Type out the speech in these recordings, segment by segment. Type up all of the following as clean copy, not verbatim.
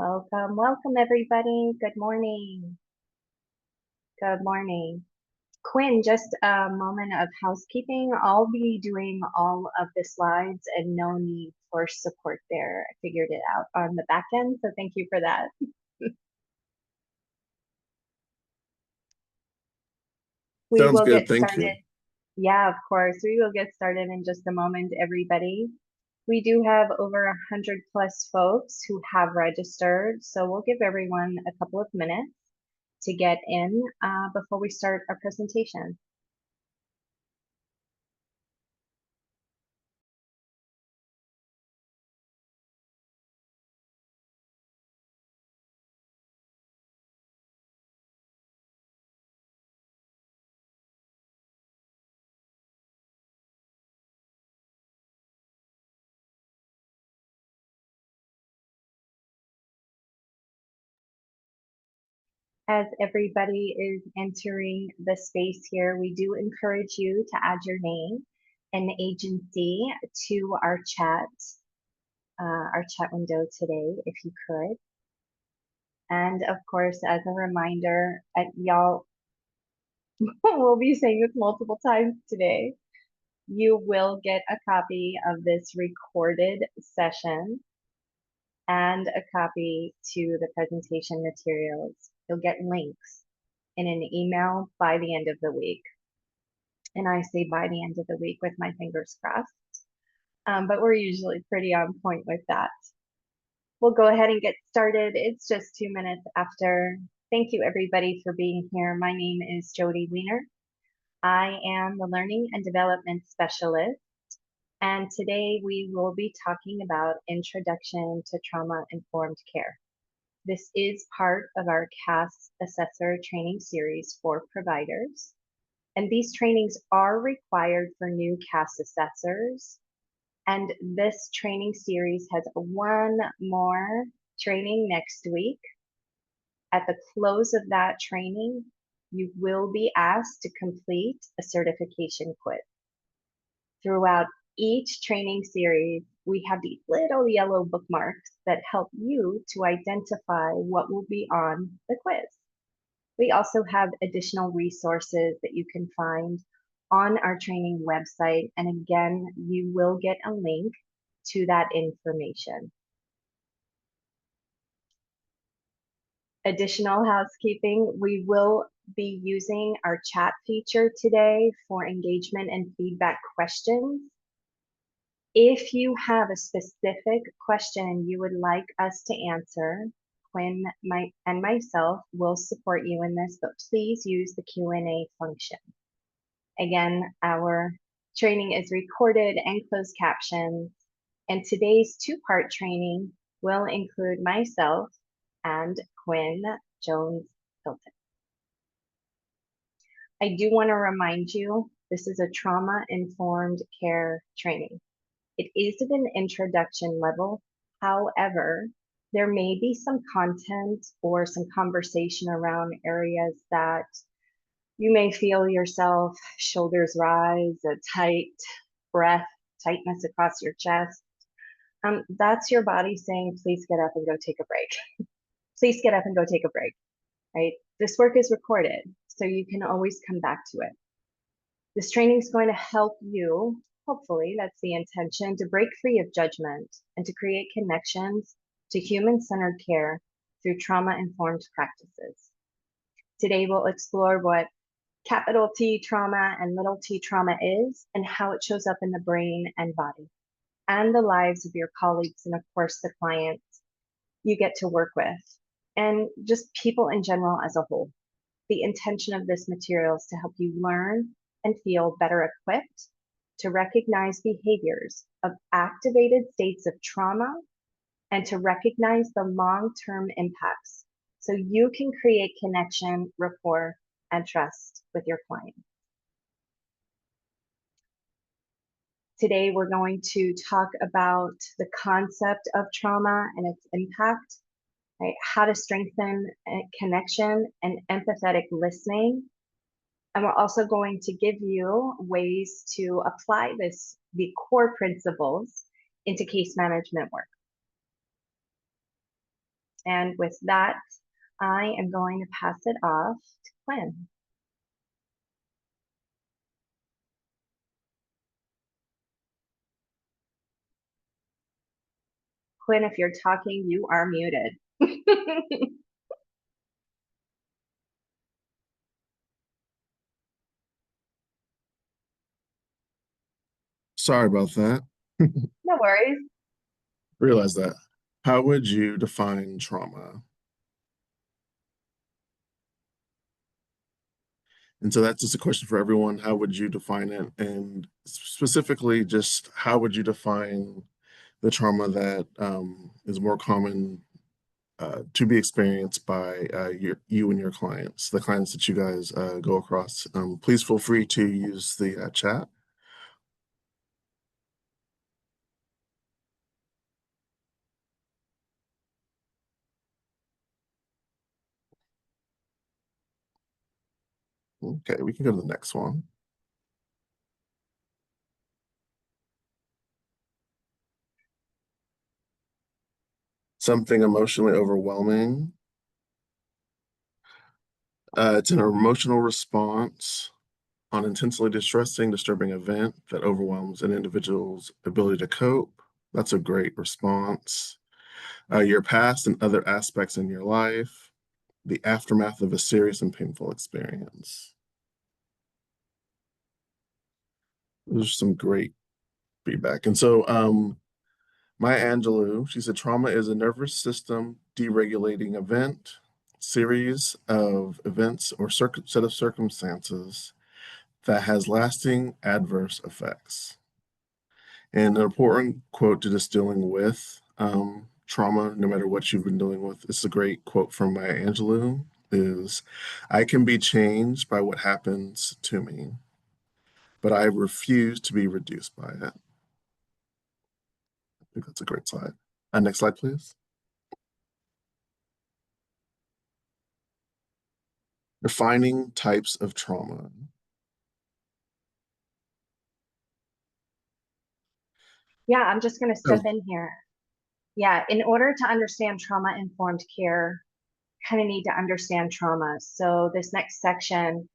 Welcome, welcome everybody. Good morning. Good morning. Quinn, just a moment of housekeeping. I'll be doing all of the slides and no need for support there. I figured it out on the back end, so thank you for that. We Sounds will good. get Thank you. started. Yeah, of course. We will get started in just a moment, everybody. We do have over 100 plus folks who have registered, so we'll give everyone a couple of minutes to get in before we start our presentation. As everybody is entering the space here, we do encourage you to add your name and agency to our chat window today, if you could. And of course, as a reminder, y'all will be saying this multiple times today, you will get a copy of this recorded session and a copy to the presentation materials. You'll get links in an email by the end of the week. And I say by the end of the week with my fingers crossed. But we're usually pretty on point with that. We'll go ahead and get started. It's just 2 minutes after. Thank you everybody for being here. My name is Jody Weiner. I am the Learning and Development Specialist. And today we will be talking about Introduction to Trauma-Informed Care. This is part of our CAS Assessor training series for providers. And these trainings are required for new CAS assessors. And this training series has one more training next week. At the close of that training, you will be asked to complete a certification quiz. Throughout each training series, we have these little yellow bookmarks that help you to identify what will be on the quiz. We also have additional resources that you can find on our training website. And again, you will get a link to that information. Additional housekeeping, we will be using our chat feature today for engagement and feedback questions. If you have a specific question you would like us to answer, Quinn and myself will support you in this, but please use the Q&A function. Again, our training is recorded and closed captions, and today's two-part training will include myself and Quinn Jones-Hilton. I do want to remind you, this is a trauma-informed care training. It is at an introduction level. However, there may be some content or some conversation around areas that you may feel yourself, shoulders rise, a tight breath, tightness across your chest. That's your body saying, please get up and go take a break. Please get up and go take a break, right? This work is recorded, so you can always come back to it. This training is going to help you, hopefully, that's the intention, to break free of judgment and to create connections to human-centered care through trauma-informed practices. Today, we'll explore what capital T trauma and little t trauma is and how it shows up in the brain and body and the lives of your colleagues and, of course, the clients you get to work with and just people in general as a whole. The intention of this material is to help you learn and feel better equipped to recognize behaviors of activated states of trauma and to recognize the long-term impacts so you can create connection, rapport, and trust with your client. Today, we're going to talk about the concept of trauma and its impact, right? How to strengthen connection and empathetic listening. And we're also going to give you ways to apply the core principles into case management work. And with that, I am going to pass it off to Quinn. Quinn, if you're talking, you are muted. Sorry about that. No worries. Realize that. How would you define trauma? And so that's just a question for everyone. How would you define it? And specifically, just how would you define the trauma that is more common to be experienced by you and your clients, the clients that you guys go across? Please feel free to use the chat. Okay, we can go to the next one. Something emotionally overwhelming. It's an emotional response on intensely distressing, disturbing event that overwhelms an individual's ability to cope. That's a great response. Your past and other aspects in your life, the aftermath of a serious and painful experience. Those are some great feedback. And so, Maya Angelou, she said, trauma is a nervous system deregulating event, series of events or set of circumstances that has lasting adverse effects. And an important quote to just dealing with trauma, no matter what you've been dealing with. This is a great quote from Maya Angelou is, I can be changed by what happens to me, but I refuse to be reduced by it. I think that's a great slide. Next slide, please. Defining types of trauma. Yeah, I'm just going to step Oh, in here. Yeah, in order to understand trauma-informed care, kind of need to understand trauma. So this next section,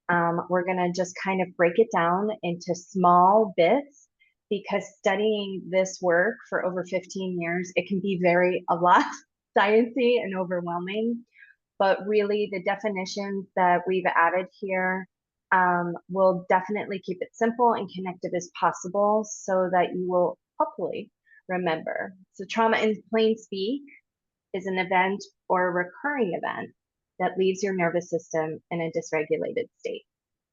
we're going to just kind of break it down into small bits because studying this work for over 15 years, it can be a lot sciencey and overwhelming. But really, the definitions that we've added here will definitely keep it simple and connected as possible so that you will hopefully remember. So, trauma in plain speak is an event or a recurring event that leaves your nervous system in a dysregulated state.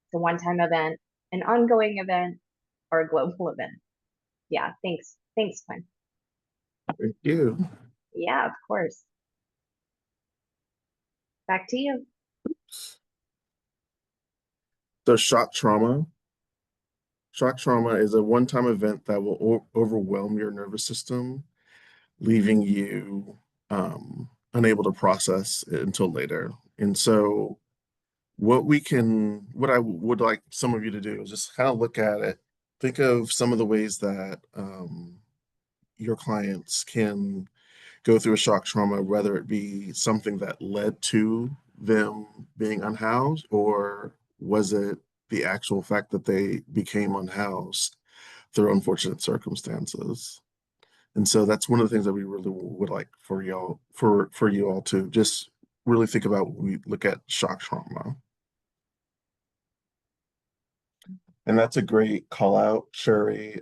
It's a one time event, an ongoing event, or a global event. Yeah, thanks. Thanks, Quinn. thank you. Yeah, of course. Back to you. So shock trauma. Shock trauma is a one-time event that will overwhelm your nervous system, leaving you unable to process it until later. And so what I would like some of you to do is just kind of look at it, think of some of the ways that your clients can go through a shock trauma, whether it be something that led to them being unhoused, or was it the actual fact that they became unhoused through unfortunate circumstances. And so that's one of the things that we really would like for y'all, for you all to just really think about when we look at shock trauma. And that's a great call out, Sherry.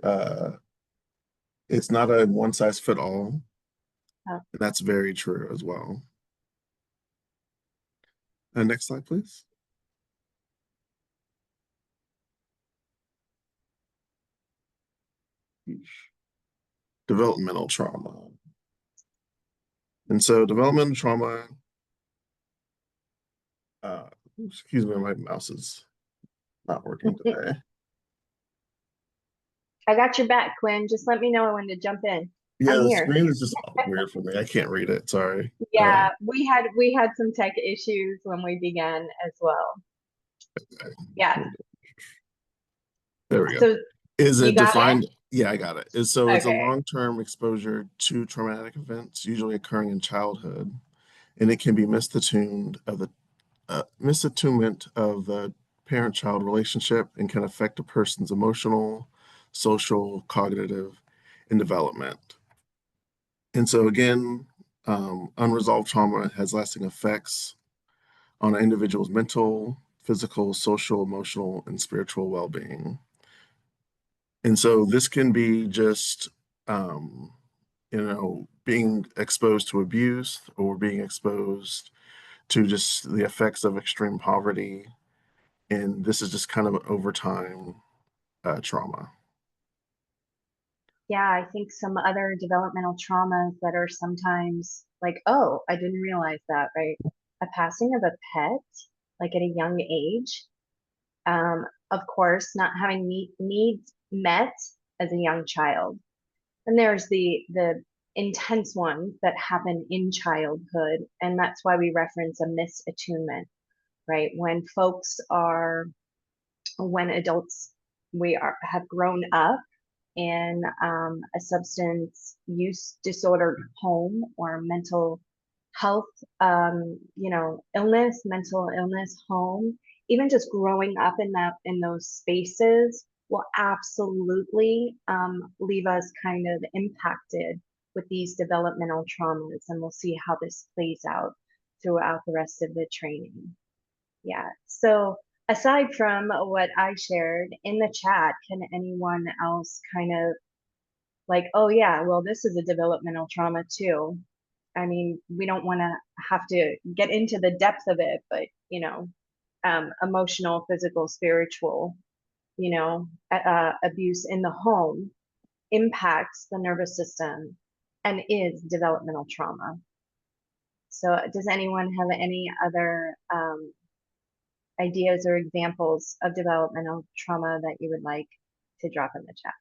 It's not a one size fit all. Oh. And that's very true as well. Next slide, please. Developmental trauma. And so developmental trauma, uh, excuse me, my mouse is not working today. I got your back, Quinn. Just let me know when to jump in. Yeah, I'm the here. screen is just weird for me. I can't read it. Sorry. Yeah, we had some tech issues when we began as well. Yeah. There we go. So Is you it got it? defined? Yeah, I got it. It's a Okay. long-term exposure to traumatic events, usually occurring in childhood, and it can be misattuned of the misattunement of the parent-child relationship and can affect a person's emotional, social, cognitive, and development. And so again, unresolved trauma has lasting effects on an individual's mental, physical, social, emotional, and spiritual well-being. And so this can be just, being exposed to abuse or being exposed to just the effects of extreme poverty. And this is just kind of over time trauma. Yeah, I think some other developmental traumas that are sometimes like, oh, I didn't realize that, right? A passing of a pet, like at a young age. Of course, not having needs met as a young child. And there's the intense ones that happen in childhood, and that's why we reference a misattunement, right? When adults have grown up in a substance use disordered home or mental health, mental illness home, even just growing up in those spaces will absolutely leave us kind of impacted with these developmental traumas, and we'll see how this plays out throughout the rest of the training. Yeah. So aside from what I shared in the chat, can anyone else kind of like, oh yeah, well, this is a developmental trauma too. I mean, we don't want to have to get into the depth of it, but emotional, physical, spiritual, abuse in the home impacts the nervous system and is developmental trauma. So, does anyone have any other ideas or examples of developmental trauma that you would like to drop in the chat?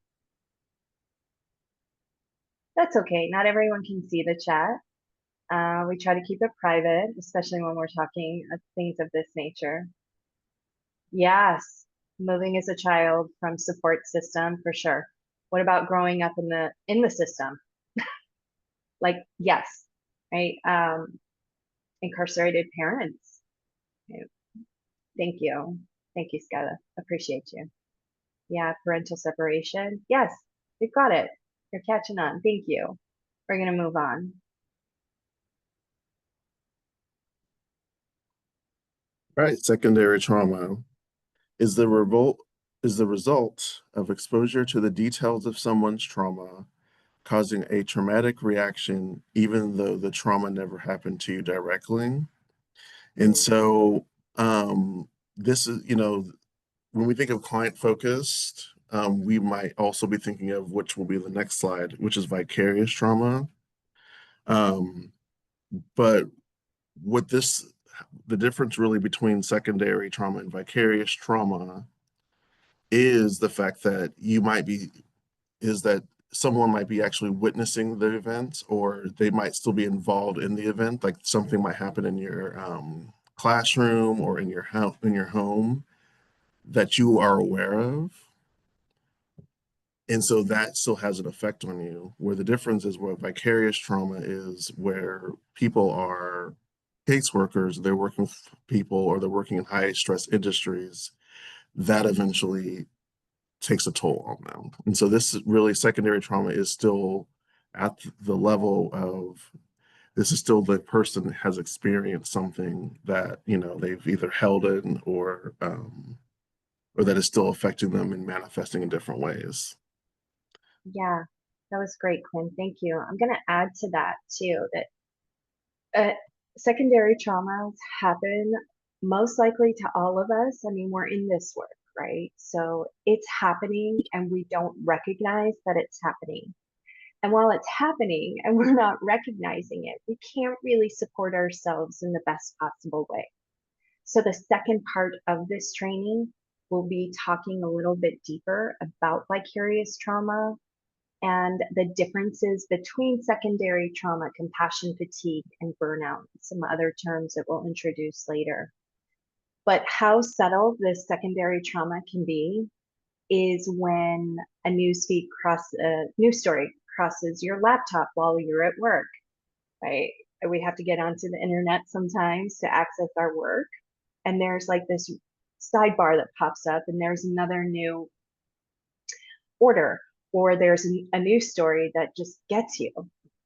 That's okay. Not everyone can see the chat. We try to keep it private, especially when we're talking of things of this nature. Yes, moving as a child from support system for sure. What about growing up in the system? Like, yes, right? Incarcerated parents. Thank you. Thank you, Skyla. Appreciate you. Yeah, parental separation. Yes, you've got it. You're catching on. Thank you. We're gonna move on. Right. Secondary trauma is the revolt is the result of exposure to the details of someone's trauma, causing a traumatic reaction, even though the trauma never happened to you directly. And so this is, when we think of client focused, we might also be thinking of which will be the next slide, which is vicarious trauma. But what the difference really between secondary trauma and vicarious trauma is the fact that is that someone might be actually witnessing the event, or they might still be involved in the event. Like something might happen in your classroom or in your home that you are aware of. And so that still has an effect on you. Where the difference is where vicarious trauma is where people are caseworkers, they're working with people or they're working in high stress industries that eventually takes a toll on them. And so this is really secondary trauma is still at the level of this is still the person has experienced something that they've either held in or that is still affecting them and manifesting in different ways. Yeah, that was great, Quinn. Thank you. I'm gonna add to that too that uh, secondary traumas happen most likely to all of us. I mean, we're in this work, right? So it's happening and we don't recognize that it's happening. And while it's happening and we're not recognizing it, we can't really support ourselves in the best possible way. So the second part of this training will be talking a little bit deeper about vicarious trauma and the differences between secondary trauma, compassion fatigue, and burnout, some other terms that we'll introduce later. But how subtle this secondary trauma can be is when a news story crosses your laptop while you're at work, right? we have to get onto the internet sometimes to access our work. And there's like this sidebar that pops up, and there's another new order, or there's a news story that just gets you,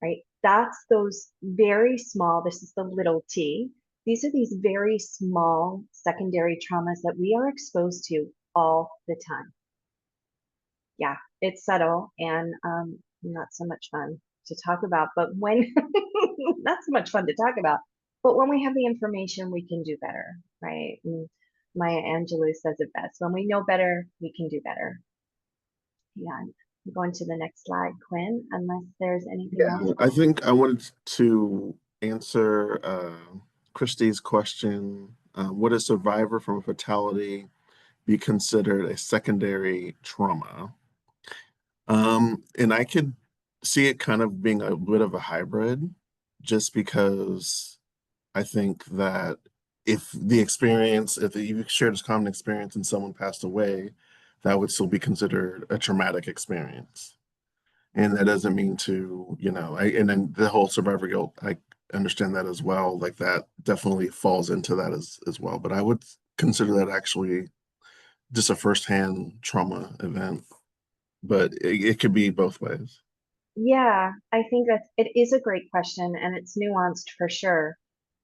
right? That's those very small, this is the little t. These are these very small secondary traumas that we are exposed to all the time. Yeah, it's subtle and not so much fun to talk about, but when, not so much fun to talk about, but when we have the information, we can do better, right? And Maya Angelou says it best. When we know better, we can do better. Yeah, I'm going to the next slide, Quinn, unless there's anything else. Yeah, I think I wanted to answer Christie's question. Would a survivor from a fatality be considered a secondary trauma? And I could see it kind of being a bit of a hybrid, just because I think that if you shared a common experience and someone passed away, that would still be considered a traumatic experience. And that doesn't mean to, and then the whole survivor guilt, I understand that as well. Like that definitely falls into that as well. But I would consider that actually just a firsthand trauma event. But it could be both ways. Yeah, I think that it is a great question and it's nuanced for sure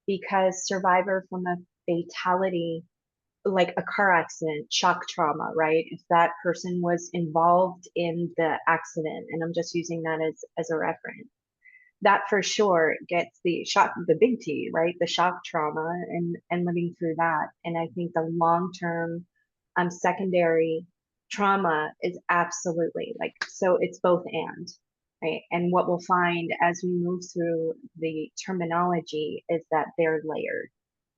because survivor from a fatality, like a car accident, shock trauma, right? If that person was involved in the accident, and I'm just using that as a reference, that for sure gets the shock, the big T, right? The shock trauma and living through that. And I think the long-term secondary trauma is absolutely like, so it's both and, right? And what we'll find as we move through the terminology is that they're layered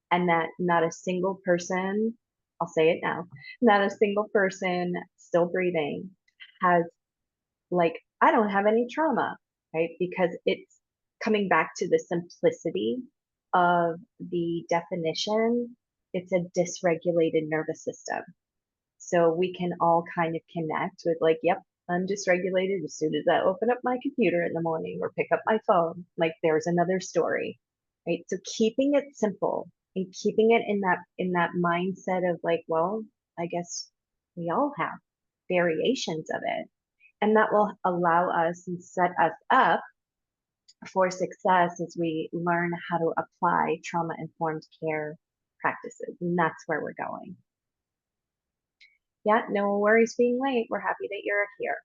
and that not a single person, I'll say it now, not a single person still breathing has like, I don't have any trauma, right? Because it's coming back to the simplicity of the definition. It's a dysregulated nervous system. So we can all kind of connect with like, yep, I'm dysregulated as soon as I open up my computer in the morning or pick up my phone. Like there's another story, right? So keeping it simple and keeping it in that mindset of like, well, I guess we all have variations of it. And that will allow us and set us up for success as we learn how to apply trauma informed care practices. And that's where we're going. Yeah, no worries being late. We're happy that you're here.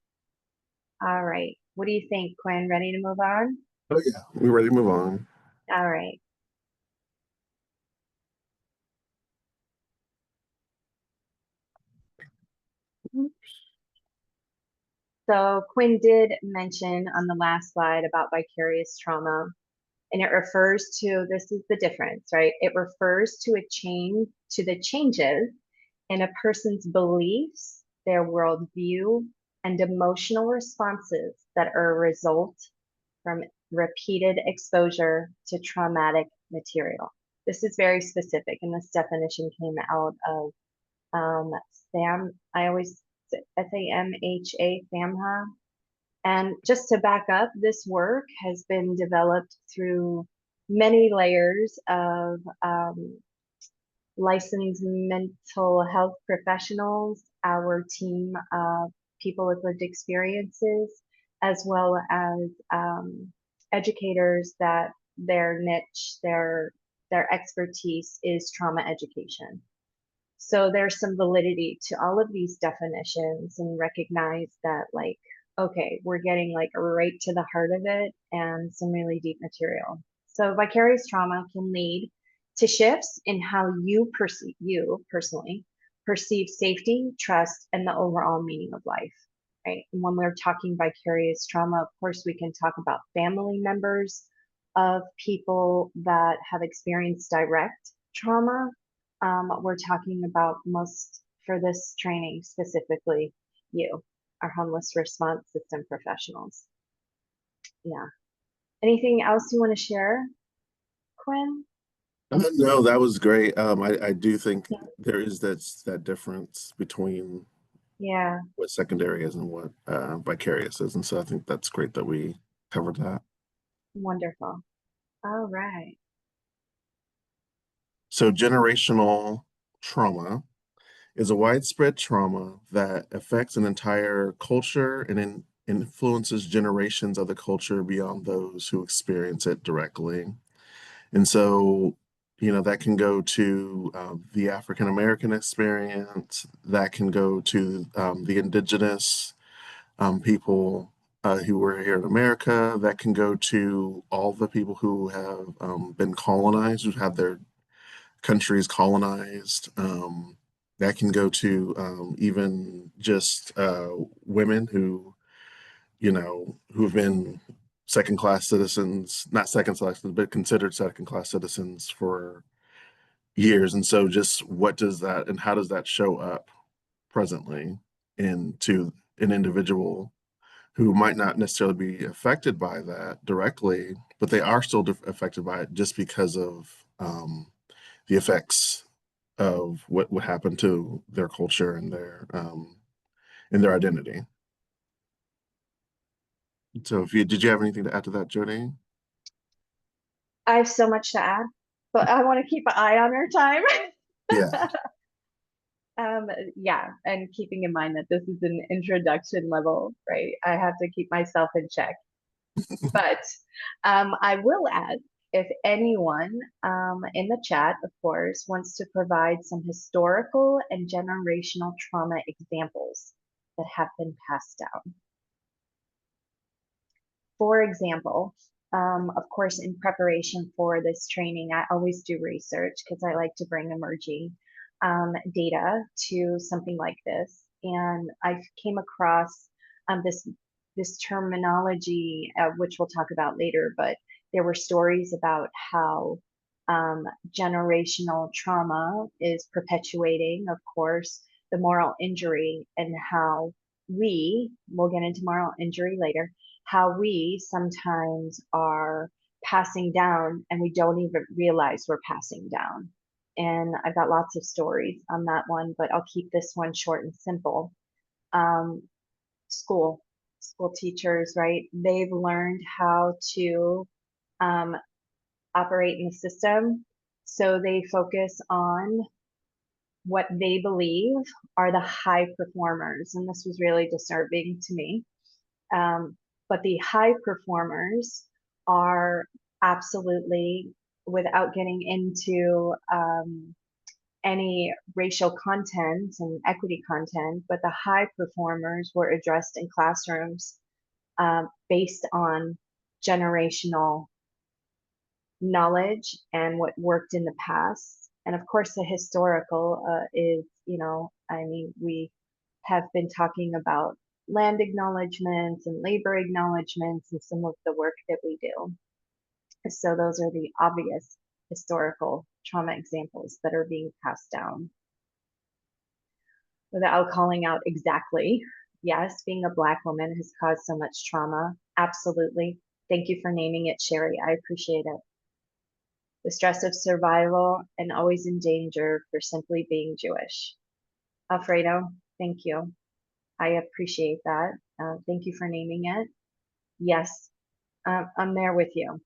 All right. What do you think, Quinn? Ready to move on? Oh yeah, we're ready to move on. All right. So Quinn did mention on the last slide about vicarious trauma, and it refers to, this is the difference, right? It refers to a change, to the changes in a person's beliefs, their worldview, and emotional responses that are a result from repeated exposure to traumatic material. This is very specific, and this definition came out of Sam, I always, SAMHA, SAMHA. And just to back up, this work has been developed through many layers of licensed mental health professionals, our team of people with lived experiences, as well as educators that their niche, their expertise is trauma education. So there's some validity to all of these definitions and recognize that like, okay, we're getting like right to the heart of it and some really deep material. So vicarious trauma can lead to shifts in how you personally perceive safety, trust, and the overall meaning of life. Right. And when we're talking vicarious trauma, of course, we can talk about family members of people that have experienced direct trauma. We're talking about most for this training specifically, you, our homeless response system professionals. Yeah. Anything else you want to share, Quinn? No, that was great. I do think there is that difference between Yeah, what secondary is and what vicarious is, and so I think that's great that we covered that. wonderful. All right. So generational trauma is a widespread trauma that affects an entire culture and influences generations of the culture beyond those who experience it directly. And so, that can go to the African American experience, that can go to the indigenous people who were here in America, that can go to all the people who have been colonized, who have their countries colonized. That can go to even just women who have been second class citizens, not second class, but considered second class citizens for years. And so, just what does that and how does that show up presently into an individual who might not necessarily be affected by that directly, but they are still affected by it just because of the effects of what happened to their culture and their identity. So, if you did you have anything to add to that, Jody? I have so much to add, but I want to keep an eye on our time. Yeah. Um, yeah, and keeping in mind that this is an introduction level, right? I have to keep myself in check. But I will add, if anyone in the chat, of course, wants to provide some historical and generational trauma examples that have been passed down. For example, of course, in preparation for this training, I always do research because I like to bring emerging data to something like this. And I came across this terminology, which we'll talk about later, but there were stories about how generational trauma is perpetuating, of course, the moral injury and how we'll get into moral injury later, how we sometimes are passing down and we don't even realize we're passing down. And I've got lots of stories on that one, but I'll keep this one short and simple. Um, school, school teachers, right? They've learned how to um, operate in the system. So they focus on what they believe are the high performers. And this was really disturbing to me. But the high performers are absolutely, without getting into any racial content and equity content, but the high performers were addressed in classrooms based on generational knowledge and what worked in the past. And of course, the historical is, I mean, we have been talking about land acknowledgements and labor acknowledgements and some of the work that we do. So those are the obvious historical trauma examples that are being passed down. Without calling out exactly, yes, being a Black woman has caused so much trauma. Absolutely. Thank you for naming it, Sherry. I appreciate it. The stress of survival and always in danger for simply being Jewish. Alfredo, thank you. I appreciate that. Thank you for naming it. Yes, I'm there with you.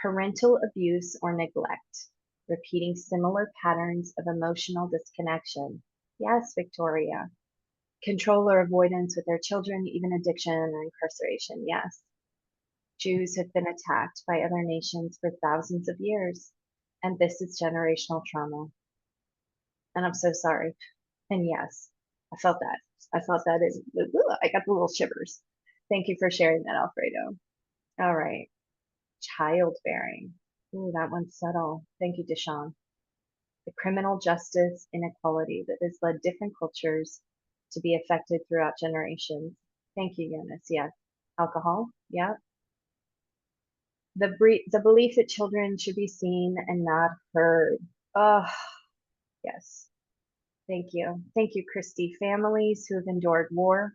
Parental abuse or neglect, repeating similar patterns of emotional disconnection. Yes, Victoria. Control or avoidance with their children, even addiction or incarceration. Yes. Jews have been attacked by other nations for thousands of years, and this is generational trauma. And I'm so sorry. And yes, I felt that. I felt that is, I got the little shivers. Thank you for sharing that, Alfredo. All right. Childbearing. Ooh, that one's subtle. Thank you, Deshawn. The criminal justice inequality that has led different cultures to be affected throughout generations. Thank you, Eunice. Yes. Alcohol. Yeah. The belief that children should be seen and not heard. Oh, yes. Thank you. Thank you, Christy. Families who have endured war,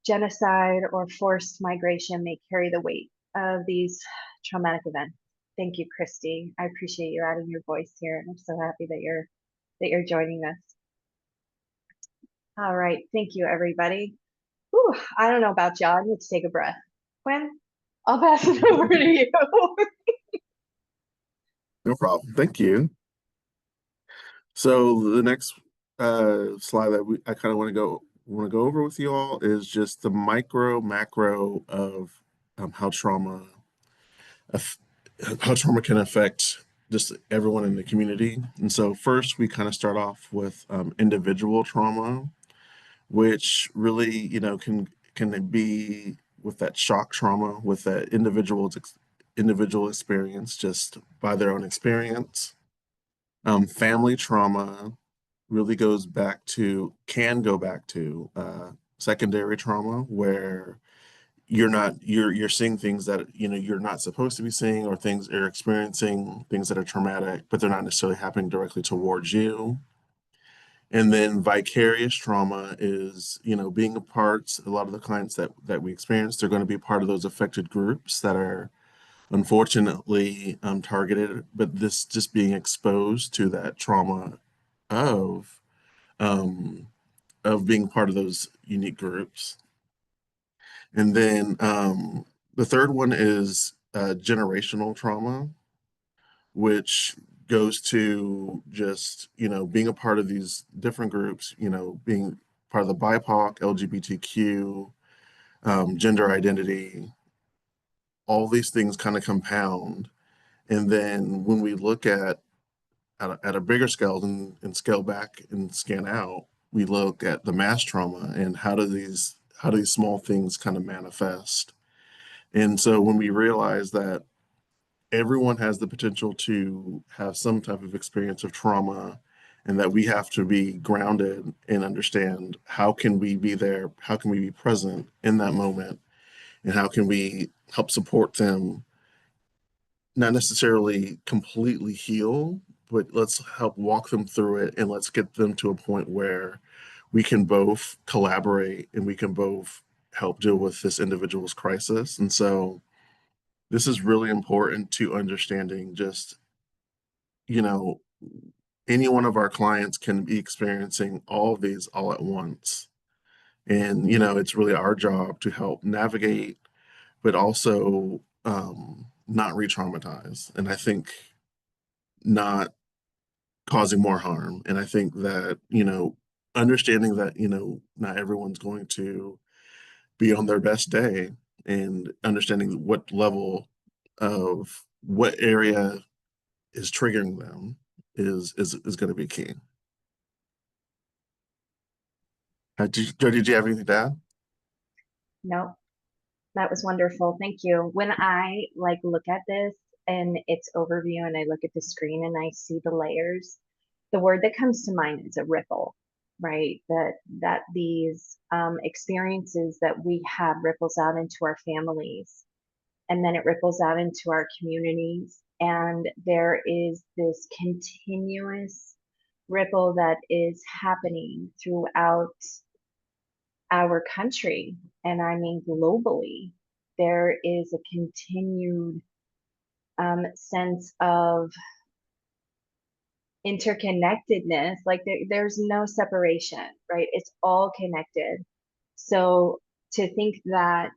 genocide, or forced migration may carry the weight of these traumatic events. Thank you, Christy. I appreciate you adding your voice here. I'm so happy that you're joining us. All right. Thank you, everybody. Whew, I don't know about y'all. I need to take a breath. Quinn? I'll pass it over to you. No problem. Thank you. So the next slide that I kind of want to go over with you all is just the micro macro of how aff- how trauma can affect just everyone in the community. And so first we kind of start off with individual trauma, which really, can be with that shock trauma, with that individual experience just by their own experience. Family trauma really can go back to secondary trauma, where you're seeing things that you're not supposed to be seeing, or things you're experiencing things that are traumatic, but they're not necessarily happening directly towards you. And then vicarious trauma is, being a lot of the clients that we experience, they're going to be part of those affected groups that are unfortunately targeted, but this just being exposed to that trauma of um, being part of those unique groups. And then the third one is generational trauma, which goes to just, being a part of these different groups, being part of the BIPOC, LGBTQ, gender identity, all these things kind of compound. And then when we look at a bigger scale and scale back and scan out, we look at the mass trauma and how do these small things kind of manifest. And so when we realize that everyone has the potential to have some type of experience of trauma, and that we have to be grounded and understand how can we be there, how can we be present in that moment, and how can we help support them, not necessarily completely heal, but let's help walk them through it, and let's get them to a point where we can both collaborate and we can both help deal with this individual's crisis. And so this is really important to understanding just, you know, any one of our clients can be experiencing all of these all at once. And, it's really our job to help navigate, but also not re traumatize. And I think not causing more harm. And I think that, understanding that, not everyone's going to be on their best day, and understanding what area is triggering them is going to be key. Did you have anything to add? No, that was wonderful. Thank you. When I like look at this and its overview and I look at the screen and I see the layers, the word that comes to mind is a ripple, right? That these experiences that we have ripples out into our families, and then it ripples out into our communities. And there is this continuous ripple that is happening throughout our country, and I mean globally. There is a continued sense of interconnectedness. Like there's no separation, right? It's all connected. So to think that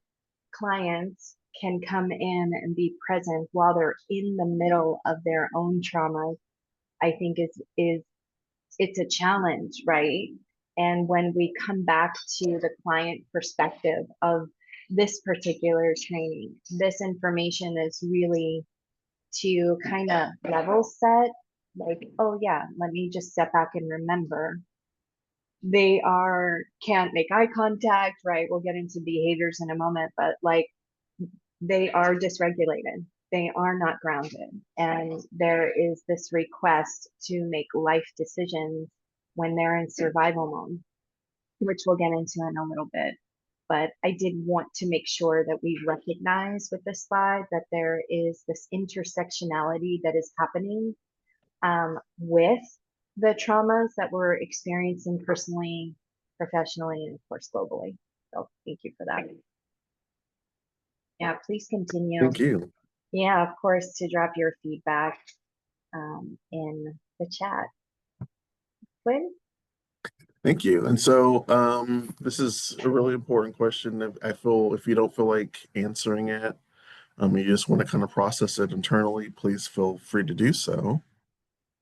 clients can come in and be present while they're in the middle of their own traumas, I think is it's a challenge, right? And when we come back to the client perspective of this particular training, this information is really to kind of level set, like, oh yeah, let me just step back and remember. They can't make eye contact, right? We'll get into behaviors in a moment, but like they are dysregulated. They are not grounded. And there is this request to make life decisions when they're in survival mode, which we'll get into in a little bit. But I did want to make sure that we recognize with this slide that there is this intersectionality that is happening with the traumas that we're experiencing personally, professionally, and of course globally. So thank you for that. Yeah, please continue. Thank you. Yeah, of course, to drop your feedback in the chat. Quinn? Thank you. And so this is a really important question. I feel if you don't feel like answering it, You just want to kind of process it internally, please feel free to do so.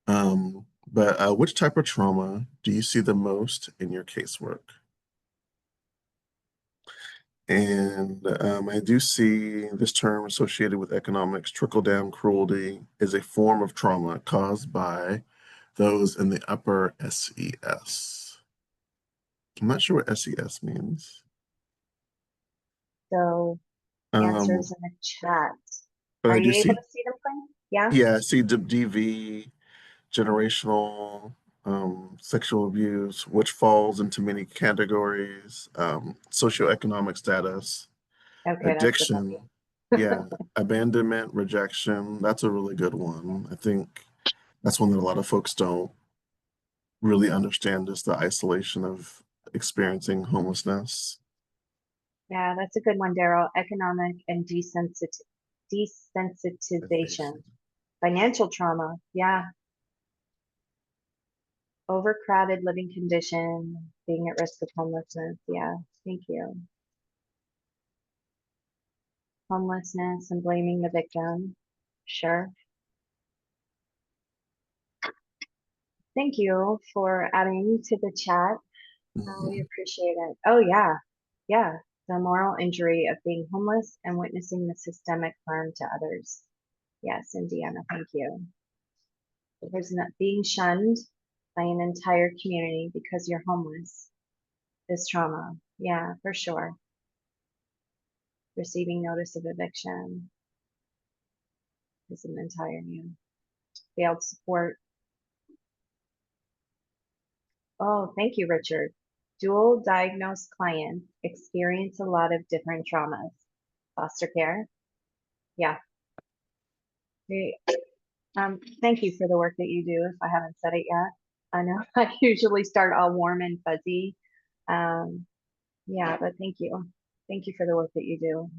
But which type of trauma do you see the most in your casework? And I do see this term associated with economics, trickle-down cruelty is a form of trauma caused by those in the upper SES. I'm not sure what SES means. So Um, answers in the chat. but Are I do you able see, to see them, Quinn? Yeah? yeah, I see DV, generational, sexual abuse, which falls into many categories, socioeconomic status, Okay, that's the addiction, puppy. yeah, abandonment, rejection. That's a really good one. I think that's one that a lot of folks don't really understand is the isolation of experiencing homelessness. Yeah, that's a good one, Daryl. Economic and desensitization. Financial trauma. Yeah. Overcrowded living condition, being at risk of homelessness. Yeah. Thank you. Homelessness and blaming the victim. Sure. Thank you for adding to the chat. We Mhm. appreciate it. Oh, yeah. Yeah. The moral injury of being homeless and witnessing the systemic harm to others. Yes, Indiana, thank you. There's not being shunned by an entire community because you're homeless is trauma. Yeah, for sure. Receiving notice of eviction is an entire new failed support. Oh, thank you, Richard. Dual diagnosed clients experience a lot of different traumas. Foster care. Yeah. Great. Thank you for the work that you do, if I haven't said it yet. I know I usually start all warm and fuzzy. Um, yeah, but thank you. Thank you for the work that you do.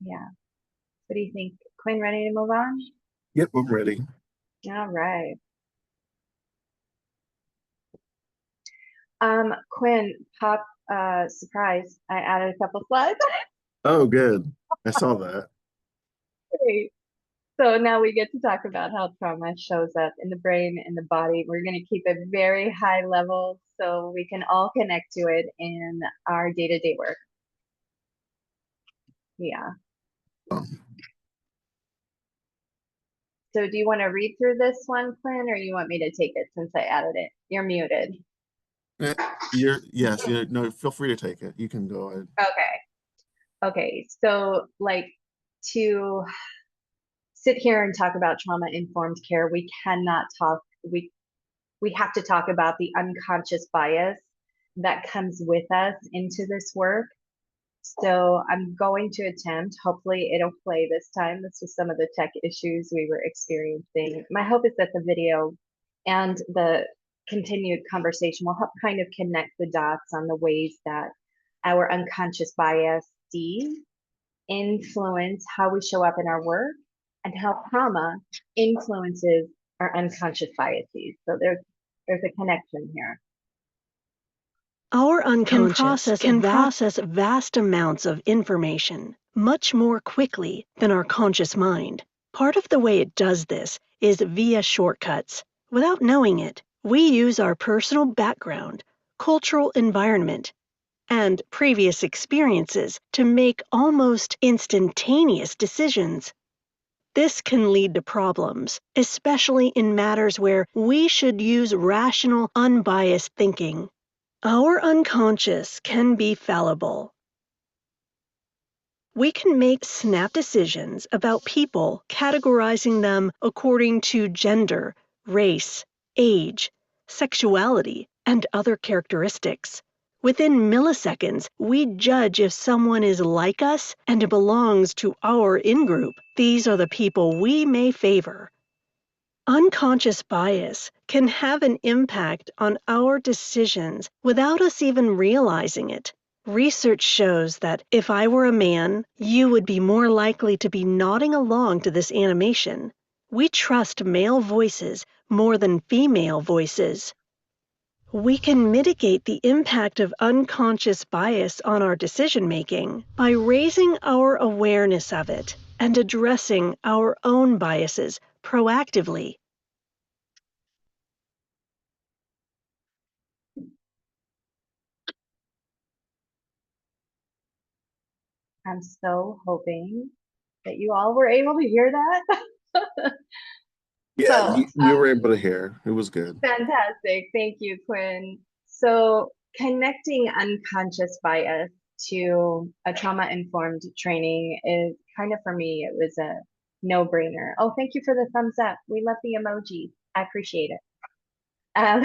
Yeah. What do you think? Quinn, ready to move on? Yep, I'm ready. All right. Quinn, pop surprise. I added a couple slides. Oh, good. I saw that. Great. So now we get to talk about how trauma shows up in the brain and the body. We're going to keep it very high level so we can all connect to it in our day-to-day work. Yeah. Um, So do you want to read through this one, Quinn, or you want me to take it since I added it? You're muted. eh, no, feel free to take it. You can go ahead. Okay. Okay. So like to sit here and talk about trauma informed care, we cannot talk, we have to talk about the unconscious bias that comes with us into this work. So I'm going to attempt, hopefully it'll play this time. This was some of the tech issues we were experiencing. My hope is that the video and the continued conversation will help kind of connect the dots on the ways that our unconscious bias influence how we show up in our work and how trauma influences our unconscious biases. So there's a connection here. Our unconscious can process vast amounts of information much more quickly than our conscious mind. Part of the way it does this is via shortcuts. Without knowing it, we use our personal background, cultural environment, and previous experiences to make almost instantaneous decisions. This can lead to problems, especially in matters where we should use rational, unbiased thinking. Our unconscious can be fallible. We can make snap decisions about people, categorizing them according to gender, race, age, sexuality, and other characteristics. Within milliseconds, we judge if someone is like us and belongs to our in-group. These are the people we may favor. Unconscious bias can have an impact on our decisions without us even realizing it. Research shows that if I were a man, you would be more likely to be nodding along to this animation. We trust male voices more than female voices. We can mitigate the impact of unconscious bias on our decision-making by raising our awareness of it and addressing our own biases proactively. I'm so hoping that you all were able to hear that. Yeah, So, we were able to hear. It was good. fantastic. Thank you, Quinn. So, connecting unconscious bias to a trauma-informed training is kind of, for me, it was a no-brainer. Oh, thank you for the thumbs up. We love the emoji. I appreciate it. Um,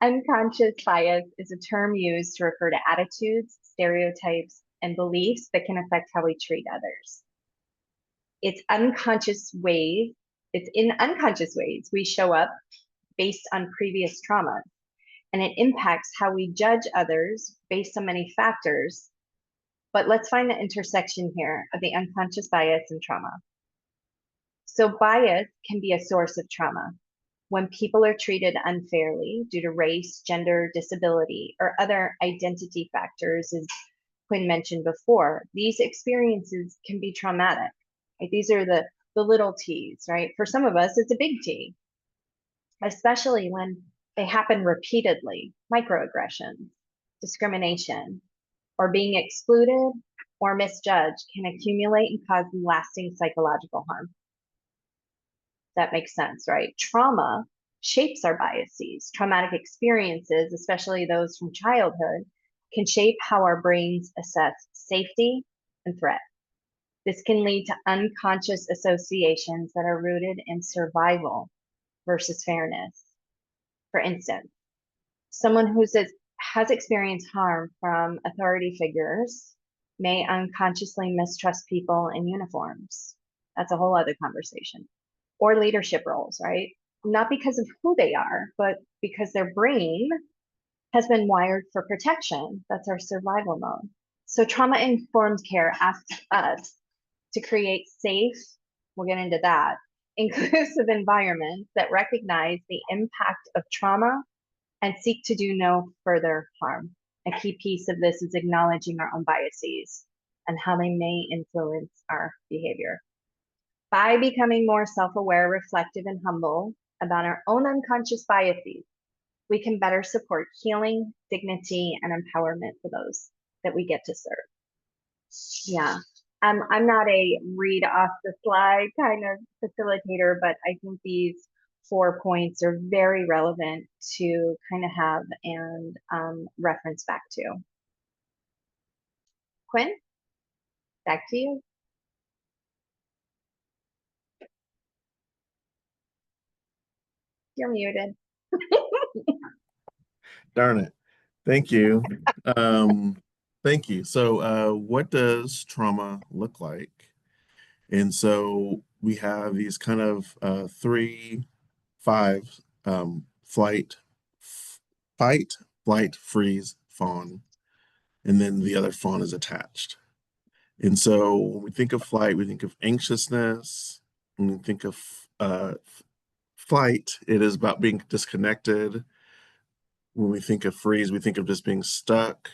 unconscious bias is a term used to refer to attitudes, stereotypes, and beliefs that can affect how we treat others. It's in unconscious ways we show up based on previous traumas, and it impacts how we judge others based on many factors. But let's find the intersection here of the unconscious bias and trauma. So bias can be a source of trauma. When people are treated unfairly due to race, gender, disability, or other identity factors, as Quinn mentioned before, these experiences can be traumatic. Right? These are the little T's, right? For some of us, it's a big T, especially when they happen repeatedly. Microaggressions, discrimination, or being excluded or misjudged can accumulate and cause lasting psychological harm. That makes sense, right? Trauma shapes our biases. Traumatic experiences, especially those from childhood, can shape how our brains assess safety and threat. This can lead to unconscious associations that are rooted in survival versus fairness. For instance, someone who has experienced harm from authority figures may unconsciously mistrust people in uniforms. That's a whole other conversation. Or leadership roles, right? Not because of who they are, but because their brain has been wired for protection. That's our survival mode. So trauma-informed care asks us to create safe, we'll get into that, inclusive environments that recognize the impact of trauma and seek to do no further harm. A key piece of this is acknowledging our own biases and how they may influence our behavior. By becoming more self-aware, reflective, and humble about our own unconscious biases, we can better support healing, dignity, and empowerment for those that we get to serve. Yeah. I'm not a read off the slide kind of facilitator, but I think these 4 points are very relevant to kind of have and reference back to. Quinn, back to you. You're muted. Darn it. Thank you. Thank you. So, what does trauma look like? And so we have these kind of 3, 5 flight, fight, flight, freeze, fawn, and then the other fawn is attached. And so when we think of flight, we think of anxiousness. When we think of flight, it is about being disconnected. When we think of freeze, we think of just being stuck.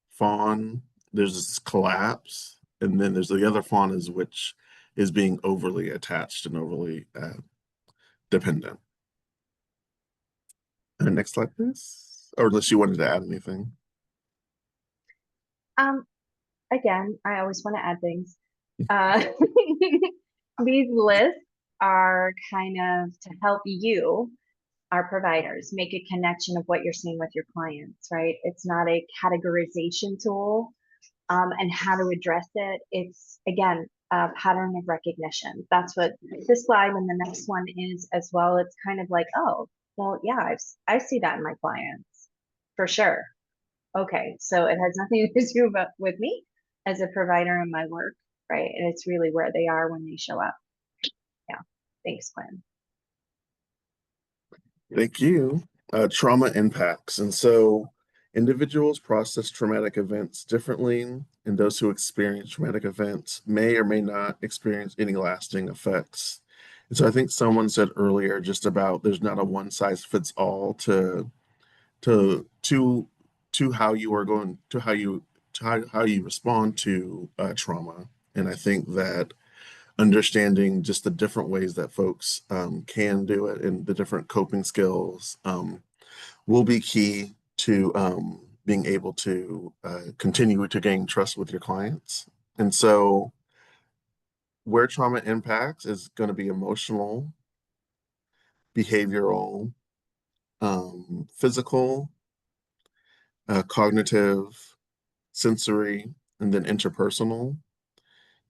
Fawn, there's this collapse. And then there's the other fawn is which is being overly attached and overly dependent. Next slide, please. Or unless you wanted to add anything. Again, I always want to add things. These lists are kind of to help you, our providers, make a connection of what you're seeing with your clients, right? It's not a categorization tool and how to address it. It's, again, a pattern of recognition. That's what this slide and the next one is as well. It's kind of like, oh, well, yeah, I see that in my clients for sure. Okay, so it has nothing to do with me as a provider in my work, right? And it's really where they are when they show up. Yeah, thanks, Quinn. Thank you. Trauma impacts. And so individuals process traumatic events differently, and those who experience traumatic events may or may not experience any lasting effects. And so I think someone said earlier just about there's not a one size fits all to to how you are going to how you respond to trauma. And I think that understanding just the different ways that folks can do it and the different coping skills will be key to being able to continue to gain trust with your clients. And so where trauma impacts is going to be emotional, behavioral, physical, cognitive, sensory, and then interpersonal.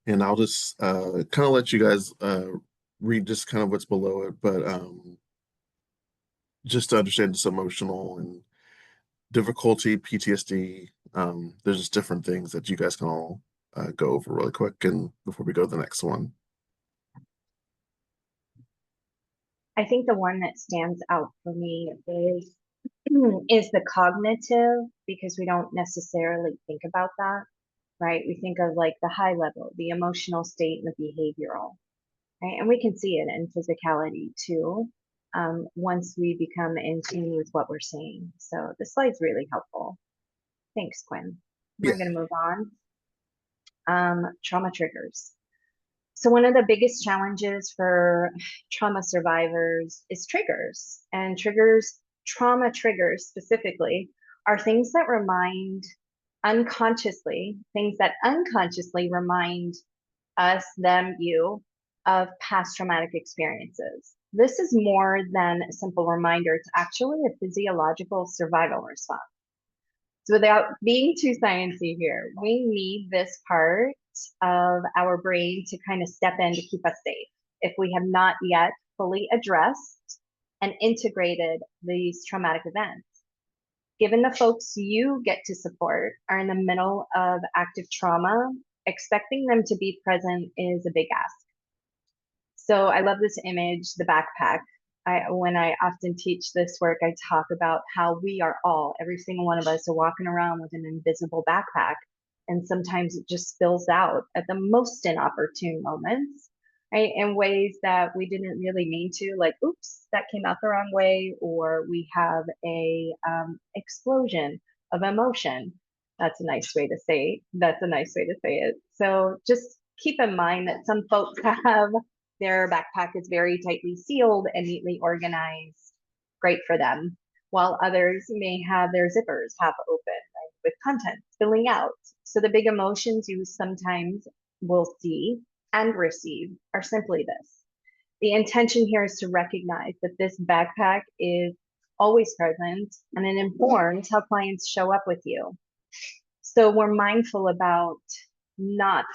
And I'll just kind of let you guys read just kind of what's below it, but just to understand this emotional and difficulty, PTSD, there's just different things that you guys can all go over really quick and before we go to the next one. I think the one that stands out for me is the cognitive, because we don't necessarily think about that, right? We think of like the high level, the emotional state and the behavioral, right? And we can see it in physicality too, once we become in tune with what we're seeing. So the slide's really helpful. Thanks, Quinn. We're Yeah. going to move on. Trauma triggers. So one of the biggest challenges for trauma survivors is triggers, and trauma triggers specifically, are things that unconsciously remind us, them, you, of past traumatic experiences. This is more than a simple reminder. It's actually a physiological survival response. So without being too sciencey here, we need this part of our brain to kind of step in to keep us safe if we have not yet fully addressed and integrated these traumatic events. Given the folks you get to support are in the middle of active trauma, expecting them to be present is a big ask. So I love this image, the backpack. When I often teach this work, I talk about how we are every single one of us are walking around with an invisible backpack. And sometimes it just spills out at the most inopportune moments, right? In ways that we didn't really mean to, like, oops, that came out the wrong way, or we have a explosion of emotion. That's a nice way to say it. So just keep in mind that some folks have their backpack is very tightly sealed and neatly organized. Great for them. While others may have their zippers half open, right, with content spilling out. So the big emotions you sometimes will see and receive are simply this. The intention here is to recognize that this backpack is always present and it informs how clients show up with you. So we're mindful about not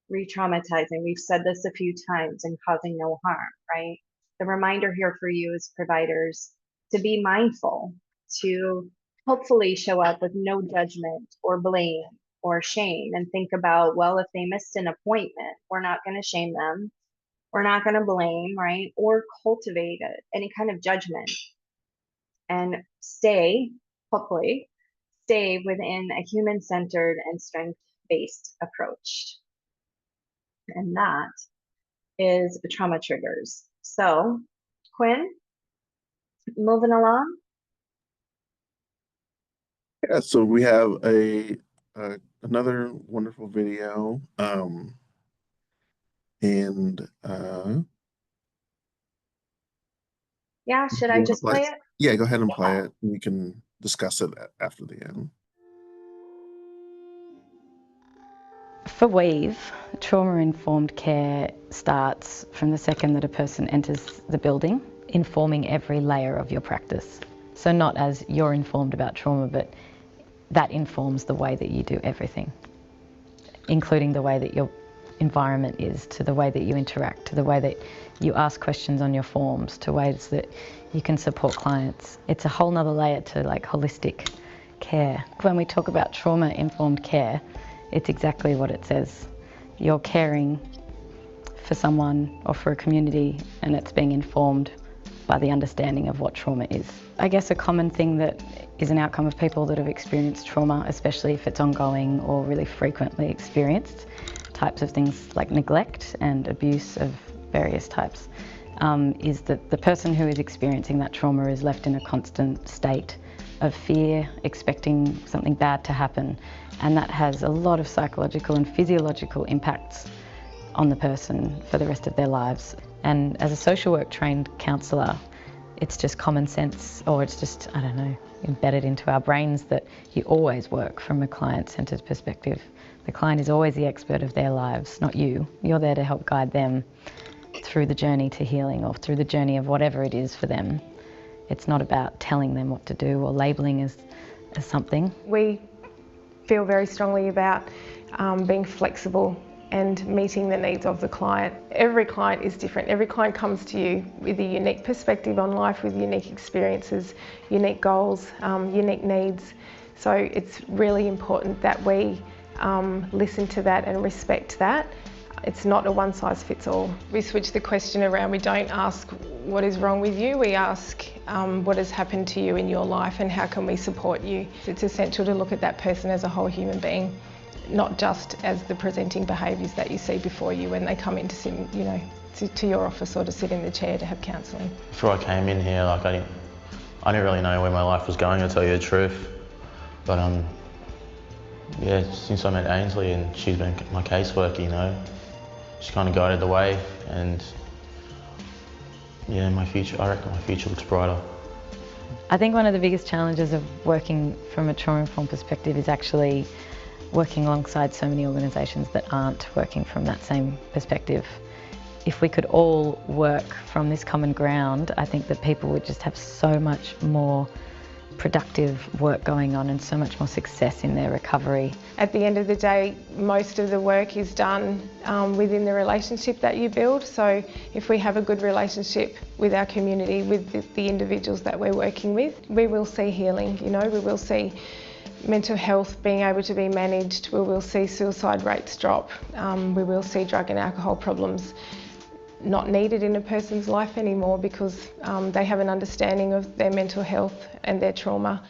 re-traumatizing. We've said this a few times, and causing no harm, right? The reminder here for you as providers to be mindful, to hopefully show up with no judgment or blame or shame, and think about, well, if they missed an appointment, we're not going to shame them. We're not going to blame, right? Or cultivate any kind of judgment, and hopefully, stay within a human-centered and strength-based approach. And that is trauma triggers. So, Quinn, moving along. Yeah, so we have another wonderful video, and Yeah, should you I want to just play it? Yeah, go ahead and play it. We can discuss it after the end. For Weave, trauma-informed care starts from the second that a person enters the building, informing every layer of your practice. So not as you're informed about trauma, but that informs the way that you do everything, including the way that your environment is, to the way that you interact, to the way that you ask questions on your forms, to ways that you can support clients. It's a whole nother layer to like holistic care. When we talk about trauma-informed care, it's exactly what it says. You're caring for someone or for a community, and it's being informed by the understanding of what trauma is. I guess a common thing that is an outcome of people that have experienced trauma, especially if it's ongoing or really frequently experienced, types of things like neglect and abuse of various types. is that the person who is experiencing that trauma is left in a constant state of fear, expecting something bad to happen, and that has a lot of psychological and physiological impacts on the person for the rest of their lives. And as a social work trained counsellor, it's just common sense, or it's just, I don't know, embedded into our brains that you always work from a client-centred perspective. The client is always the expert of their lives, not you. You're there to help guide them through the journey to healing, or through the journey of whatever it is for them. It's not about telling them what to do or labelling as something. We feel very strongly about being flexible and meeting the needs of the client. Every client is different. Every client comes to you with a unique perspective on life, with unique experiences, unique goals, unique needs. So it's really important that we listen to that and respect that. It's not a one-size-fits-all. We switch the question around. We don't ask what is wrong with you, we ask what has happened to you in your life and how can we support you. It's essential to look at that person as a whole human being, not just as the presenting behaviours that you see before you when they come in to sit, you know, to your office or to sit in the chair to have counselling. Before I came in here, like I didn't really know where my life was going, to tell you the truth. But yeah, since I met Ainsley and she's been my caseworker, you know, she kind of guided the way, and yeah, I reckon my future looks brighter. I think one of the biggest challenges of working from a trauma-informed perspective is actually working alongside so many organisations that aren't working from that same perspective. If we could all work from this common ground, I think that people would just have so much more productive work going on and so much more success in their recovery. At the end of the day, most of the work is done within the relationship that you build. So if we have a good relationship with our community, with the individuals that we're working with, we will see healing, you know, we will see mental health being able to be managed, we will see suicide rates drop, we will see drug and alcohol problems not needed in a person's life anymore because they have an understanding of their mental health and their trauma.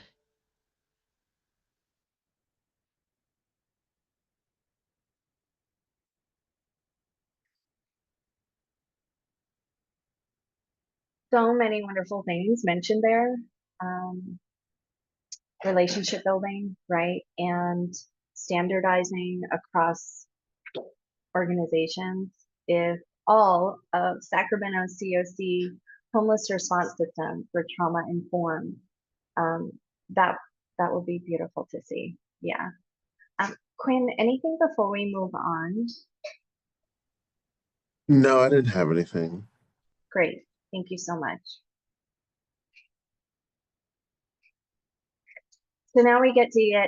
So many wonderful things mentioned there. Relationship building, right? And standardizing across organizations. If all of Sacramento's COC homeless response system for trauma informed, that would be beautiful to see. Yeah. Quinn, anything before we move on? No, I didn't have anything. Great. Thank you so much. So now we get to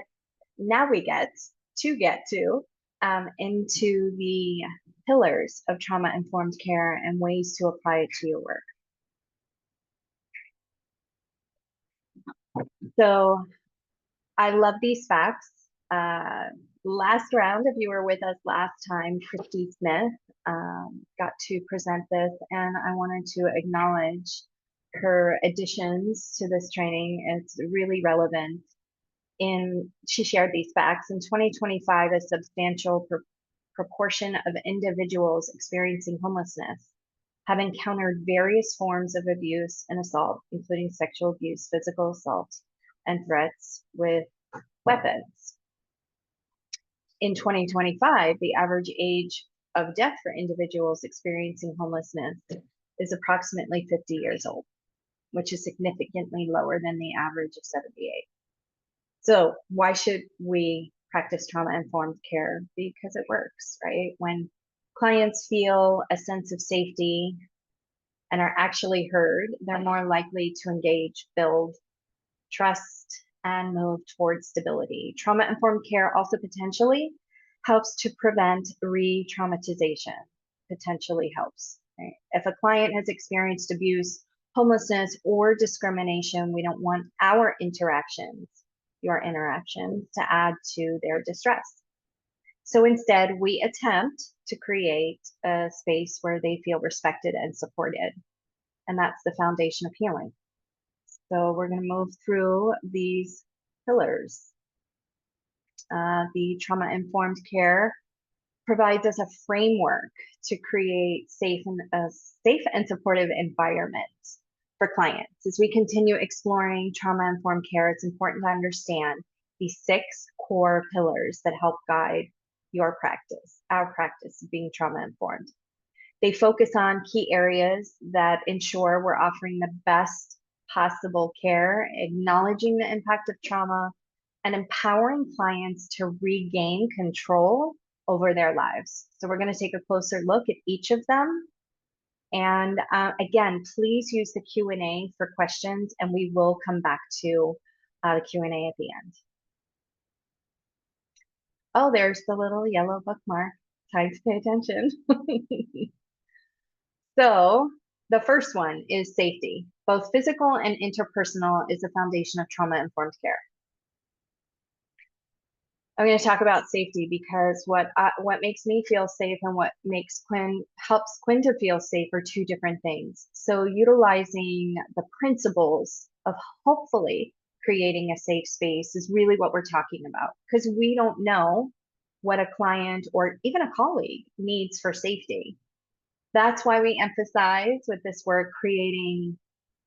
into the pillars of trauma-informed care and ways to apply it to your work. So I love these facts. Last round, if you were with us last time, Christy Smith got to present this, and I wanted to acknowledge her additions to this training. It's really relevant. She shared these facts. In 2025, a substantial proportion of individuals experiencing homelessness have encountered various forms of abuse and assault, including sexual abuse, physical assault, and threats with weapons. In 2025, the average age of death for individuals experiencing homelessness is approximately 50 years old, which is significantly lower than the average of 78. So why should we practice trauma-informed care? Because it works, right? When clients feel a sense of safety and are actually heard, they're more likely to engage, build trust, and move towards stability. Trauma-informed care also potentially helps to prevent re-traumatization, potentially helps. Right? If a client has experienced abuse, homelessness, or discrimination, we don't want your interactions, to add to their distress. So instead, we attempt to create a space where they feel respected and supported. And that's the foundation of healing. So we're going to move through these pillars. The trauma-informed care provides us a framework to create a safe and supportive environment for clients. As we continue exploring trauma-informed care, it's important to understand these 6 core pillars that help guide your practice, our practice of being trauma-informed. They focus on key areas that ensure we're offering the best possible care, acknowledging the impact of trauma, and empowering clients to regain control over their lives. So we're going to take a closer look at each of them. And again, please use the Q&A for questions, and we will come back to the Q&A at the end. Oh, there's the little yellow bookmark. Time to pay attention. So the first one is safety. Both physical and interpersonal is the foundation of trauma-informed care. I'm going to talk about safety because what makes me feel safe and what helps Quinn to feel safe are 2 different things. So utilizing the principles of hopefully creating a safe space is really what we're talking about, because we don't know what a client or even a colleague needs for safety. That's why we emphasize with this work creating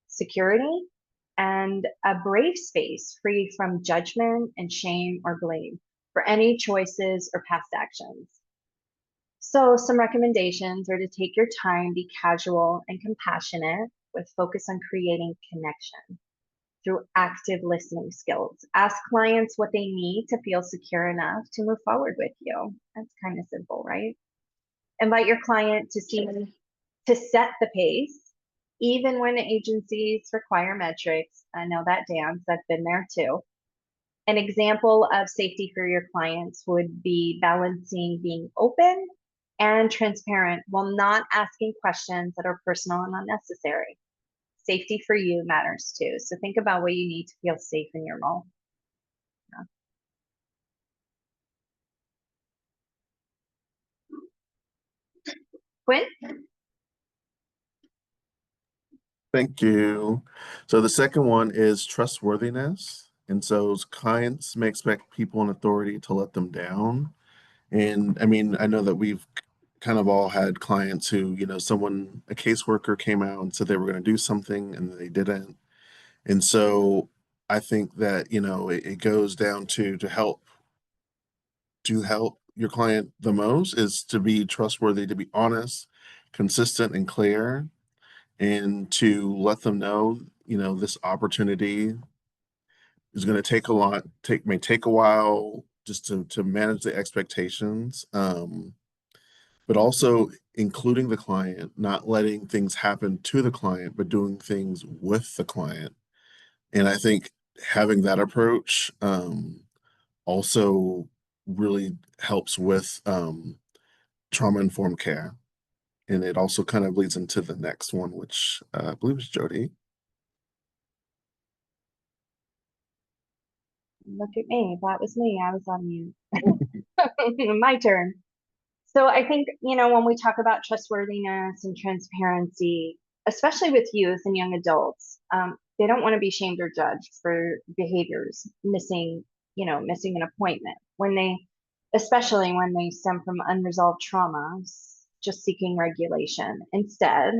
security and a brave space free from judgment and shame or blame for any choices or past actions. So some recommendations are to take your time, be casual and compassionate with focus on creating connection through active listening skills. Ask clients what they need to feel secure enough to move forward with you. That's kind of simple, right? Invite your client to set the pace, even when agencies require metrics. I know that dance, I've been there too. An example of safety for your clients would be balancing being open and transparent while not asking questions that are personal and unnecessary. Safety for you matters too. So think about what you need to feel safe in your role. Quinn? Thank you. So the second one is trustworthiness. And so clients may expect people in authority to let them down. And I mean, I know that we've kind of all had clients who, a caseworker came out and said they were going to do something and they didn't. And so I think that, it goes down to help your client the most is to be trustworthy, to be honest, consistent, and clear, and to let them know, this opportunity is going to may take a while just to manage the expectations. But also including the client, not letting things happen to the client, but doing things with the client. And I think having that approach also really helps with trauma-informed care. And it also kind of leads into the next one, which I believe is Jody. Look at me. That was me. I was on mute. My turn. So I think, when we talk about trustworthiness and transparency, especially with youth and young adults, they don't want to be shamed or judged for behaviors, missing an appointment especially when they stem from unresolved traumas, just seeking regulation. Instead,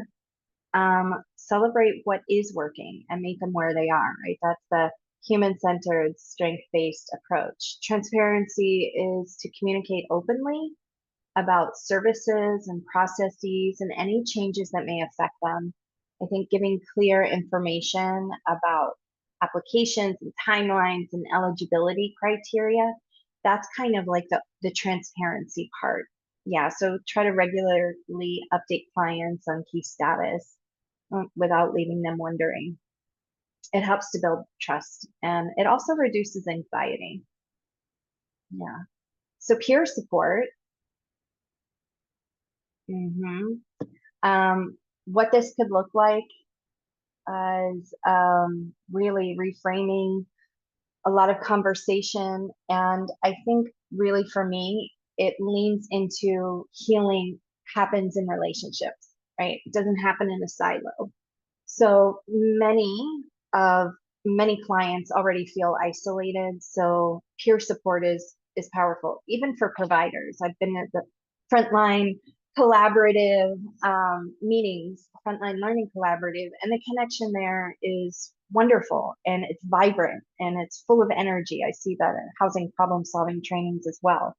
celebrate what is working and meet them where they are, right? That's the human-centered, strength-based approach. Transparency is to communicate openly about services and processes and any changes that may affect them. I think giving clear information about applications and timelines and eligibility criteria, that's kind of like the transparency part. Yeah, so try to regularly update clients on key status without leaving them wondering. It helps to build trust, and it also reduces anxiety. Yeah. So peer support. What this could look like is really reframing a lot of conversation. And I think really for me, it leans into healing happens in relationships, right? It doesn't happen in a silo. So many clients already feel isolated. So peer support is powerful, even for providers. I've been frontline collaborative meetings, frontline learning collaborative, and the connection there is wonderful and it's vibrant and it's full of energy. I see that in housing problem solving trainings as well,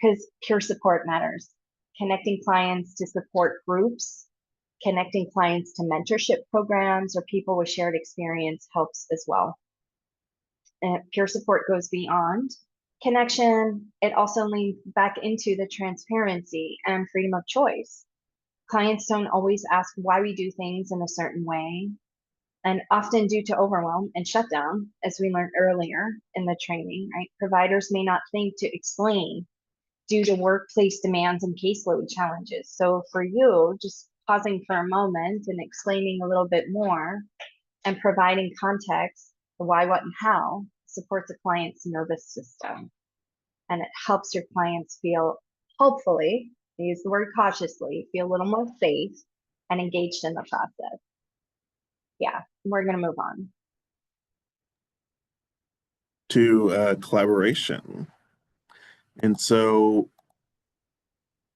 because peer support matters. Connecting clients to support groups, connecting clients to mentorship programs or people with shared experience helps as well. And peer support goes beyond connection. It also leans back into the transparency and freedom of choice. Clients don't always ask why we do things in a certain way, and often due to overwhelm and shutdown, as we learned earlier in the training, right? Providers may not think to explain due to workplace demands and caseload challenges. So for you, just pausing for a moment and explaining a little bit more and providing context, the why, what, and how supports a client's nervous system. And it helps your clients feel, hopefully, I use the word cautiously, feel a little more safe and engaged in the process. Yeah, we're going to move on. To collaboration. And so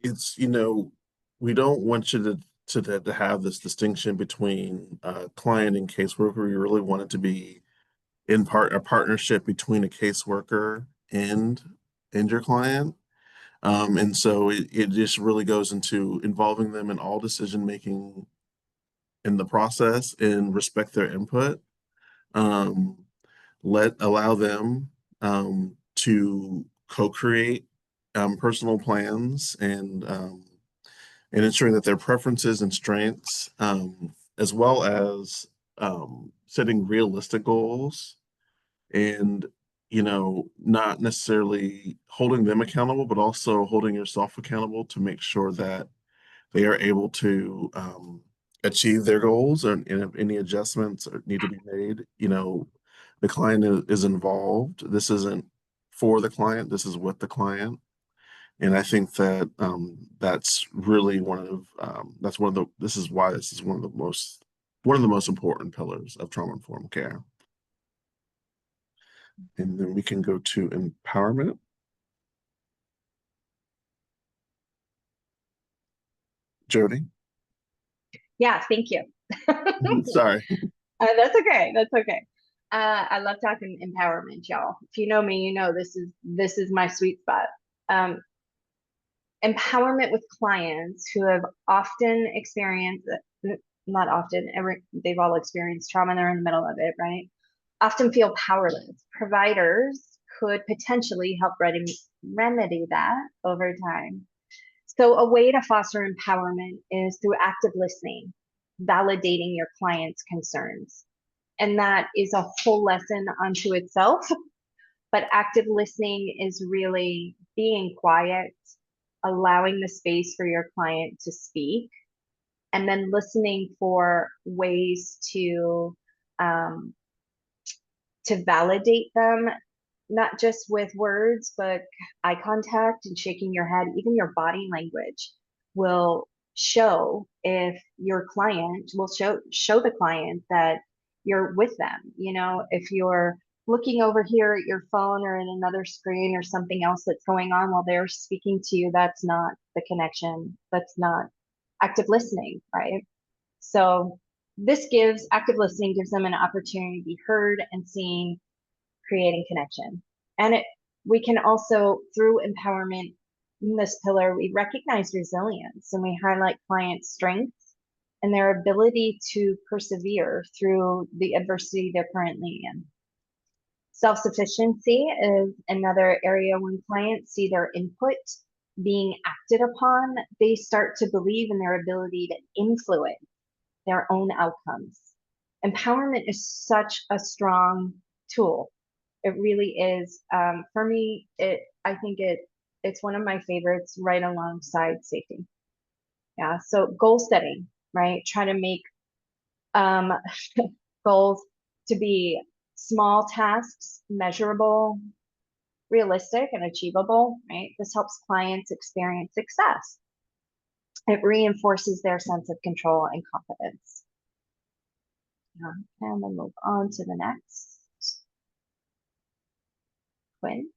it's, we don't want you to have this distinction between client and caseworker. We really want it to be a partnership between a caseworker and your client. And so it just really goes into involving them in all decision making in the process and respect their input. Allow them to co-create personal plans and ensuring that their preferences and strengths, as well as setting realistic goals and not necessarily holding them accountable, but also holding yourself accountable to make sure that they are able to achieve their goals, and if any adjustments need to be made, the client is involved. This isn't for the client, this is with the client. And I think that that's really this is why this is one of the most important pillars of trauma-informed care. And then we can go to empowerment. Jody? Yeah, thank you. Sorry. That's okay. That's okay. I love talking empowerment, y'all. If you know me, you know this is my sweet spot. Empowerment with clients who have often experienced, not often, they've all experienced trauma and they're in the middle of it, right? Often feel powerless. Providers could potentially help remedy that over time. So a way to foster empowerment is through active listening, validating your client's concerns. And that is a whole lesson unto itself. But active listening is really being quiet, allowing the space for your client to speak, and then listening for ways to validate them, not just with words, but eye contact and shaking your head. Even your body language will show if your client will show the client that you're with them. If you're looking over here at your phone or in another screen or something else that's going on while they're speaking to you, that's not the connection. That's not active listening, right? So active listening gives them an opportunity to be heard and seen, creating connection. And we can also, through empowerment in this pillar, we recognize resilience and we highlight client strengths and their ability to persevere through the adversity they're currently in. Self-sufficiency is another area. When clients see their input being acted upon, they start to believe in their ability to influence their own outcomes. Empowerment is such a strong tool. It really is. For me, I think it's one of my favorites, right alongside safety. Yeah. So goal setting, right? Try to make goals to be small tasks, measurable, realistic, and achievable, right? This helps clients experience success. It reinforces their sense of control and confidence. And we'll move on to the next. Quinn?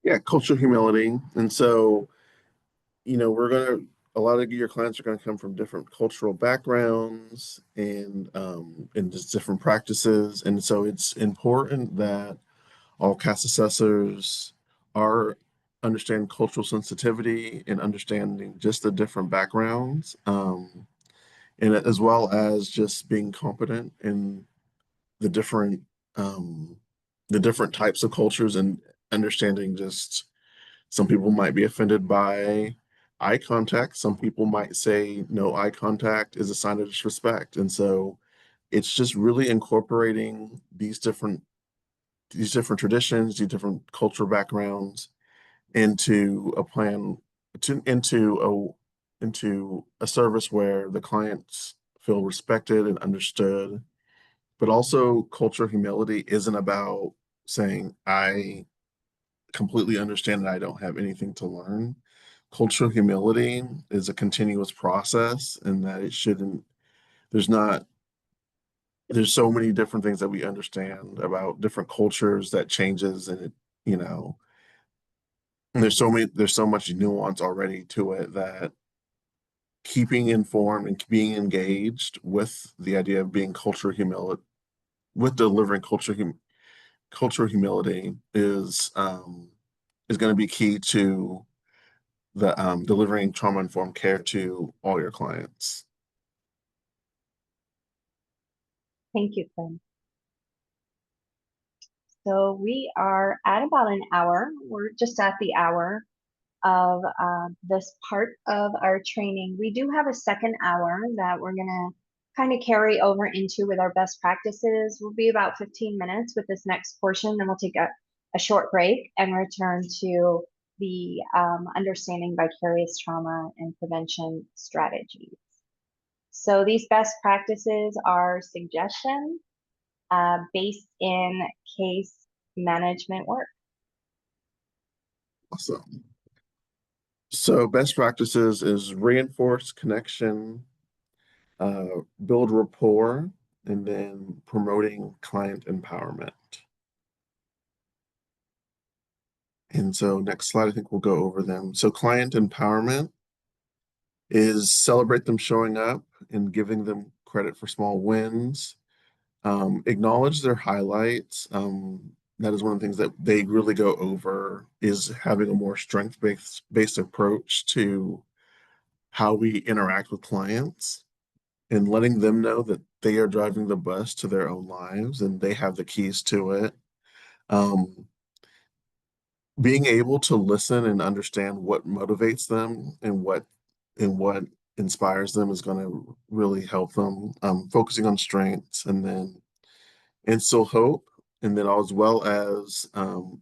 Yeah, cultural humility. And so, a lot of your clients are gonna come from different cultural backgrounds and just different practices. And so it's important that all CAS assessors are understanding cultural sensitivity and understanding just the different backgrounds, and as well as just being competent in the different um, the different types of cultures and understanding just some people might be offended by eye contact. Some people might say no eye contact is a sign of disrespect. And so it's just really incorporating these different traditions, these different cultural backgrounds into a plan into a service where the clients feel respected and understood. But also cultural humility isn't about saying I completely understand that I don't have anything to learn. Cultural humility is a continuous process, and that it shouldn't, there's not, there's so many different things that we understand about different cultures that changes, and you know, and there's so much nuance already to it that keeping informed and being engaged with the idea of being cultural humility, with delivering cultural humility is going to be key to the delivering trauma-informed care to all your clients. Thank you, Quinn. So we are at about an hour. We're just at the hour of this part of our training. We do have a second hour that we're gonna kind of carry over into with our best practices. We'll be about 15 minutes with this next portion, then we'll take a short break and return to the understanding vicarious trauma and prevention strategies. So these best practices are suggestions based in case management work. Awesome. So best practices is reinforce connection, build rapport, and then promoting client empowerment. And so next slide, I think we'll go over them. So client empowerment is celebrate them showing up and giving them credit for small wins. Acknowledge their highlights. That is one of the things that they really go over, is having a more strength-based approach to how we interact with clients and letting them know that they are driving the bus to their own lives and they have the keys to it. Being able to listen and understand what motivates them and what inspires them is going to really help them. Focusing on strengths and then instill hope, and then as well as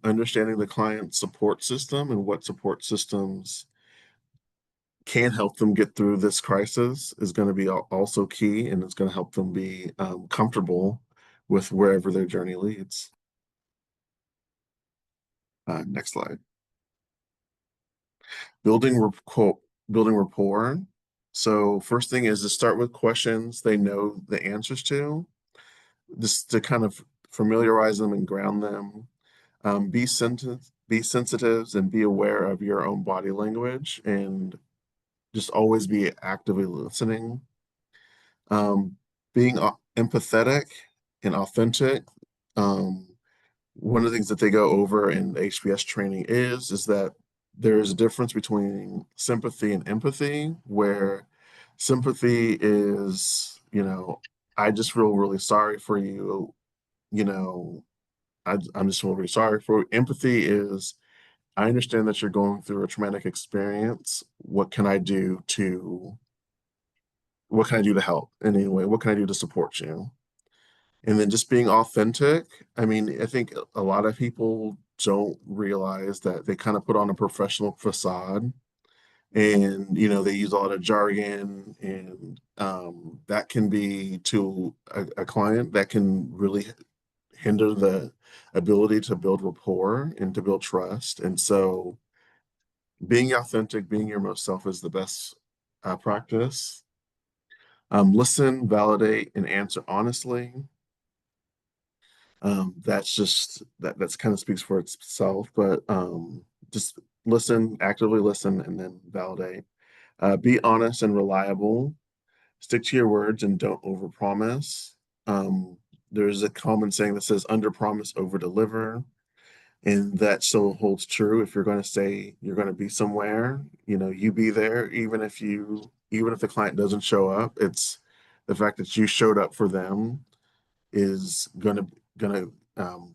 understanding the client support system and what support systems can help them get through this crisis is going to be also key, and it's going to help them be comfortable with wherever their journey leads. Next slide. Building rapport. So first thing is to start with questions they know the answers to, just to kind of familiarize them and ground them. Be sensitive and be aware of your own body language, and just always be actively listening. Being empathetic and authentic. One of the things that they go over in the HBS training is that there's a difference between sympathy and empathy, where sympathy is, I just feel really sorry for you, I'm just really sorry for you. Empathy is, I understand that you're going through a traumatic experience. What can I do to help in any way? What can I do to support you? And then just being authentic. I mean, I think a lot of people don't realize that they kind of put on a professional facade, and they use a lot of jargon, and that can be, to a client, that can really hinder the ability to build rapport and to build trust. And so being authentic, being your most self is the best practice. Listen, validate, and answer honestly. That's kind of speaks for itself, but just listen, actively listen, and then validate. Be honest and reliable. Stick to your words and don't overpromise. There's a common saying that says under promise, over deliver. And that still holds true. If you're going to say you're going to be somewhere, you be there, even if the client doesn't show up. It's the fact that you showed up for them is gonna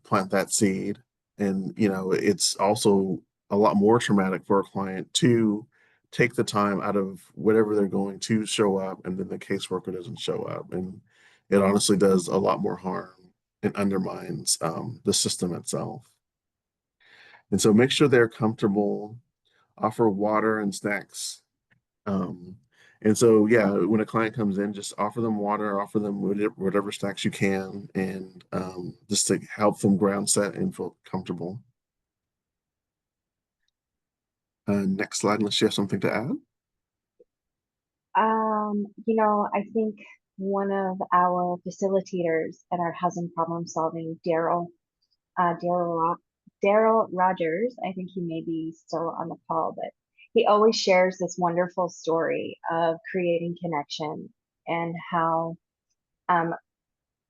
plant that seed. And it's also a lot more traumatic for a client to take the time out of whatever they're going to show up, and then the caseworker doesn't show up, and it honestly does a lot more harm and undermines the system itself. And so make sure they're comfortable, offer water and snacks. And so, yeah, when a client comes in, just offer them water, offer them whatever snacks you can, and just to help them ground set and feel comfortable. Next slide, unless you have something to add. I think one of our facilitators at our housing problem solving, Daryl Rogers, I think he may be still on the call, but he always shares this wonderful story of creating connection and how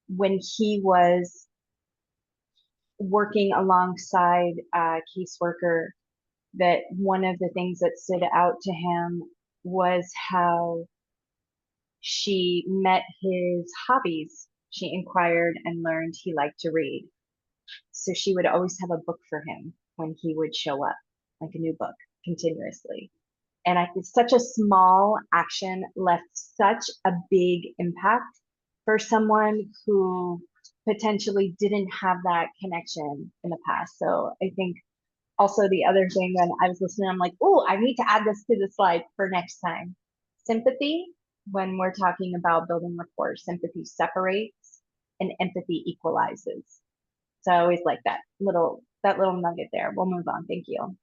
when he was working alongside a caseworker, that one of the things that stood out to him was how she met his hobbies. She inquired and learned he liked to read. So she would always have a book for him when he would show up, like a new book continuously. And it's such a small action left such a big impact for someone who potentially didn't have that connection in the past. So I think also the other thing when I was listening, I'm like, oh, I need to add this to the slide for next time. Sympathy, when we're talking about building rapport, sympathy separates and empathy equalizes. So I always like that little nugget there. We'll move on. Thank you.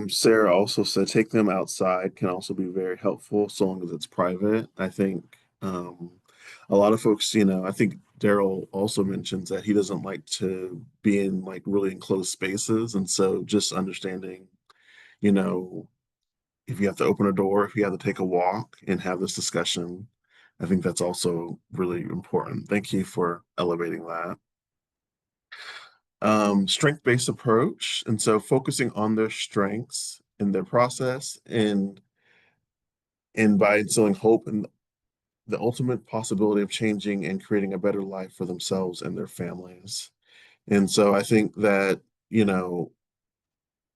Sarah also said take them outside can also be very helpful so long as it's private. I think a lot of folks, I think Daryl also mentions that he doesn't like to be in like really enclosed spaces. And so just understanding, if you have to open a door, if you have to take a walk and have this discussion, I think that's also really important. Thank you for elevating that. Strength-based approach. And so focusing on their strengths in their process and by instilling hope and the ultimate possibility of changing and creating a better life for themselves and their families. And so I think that,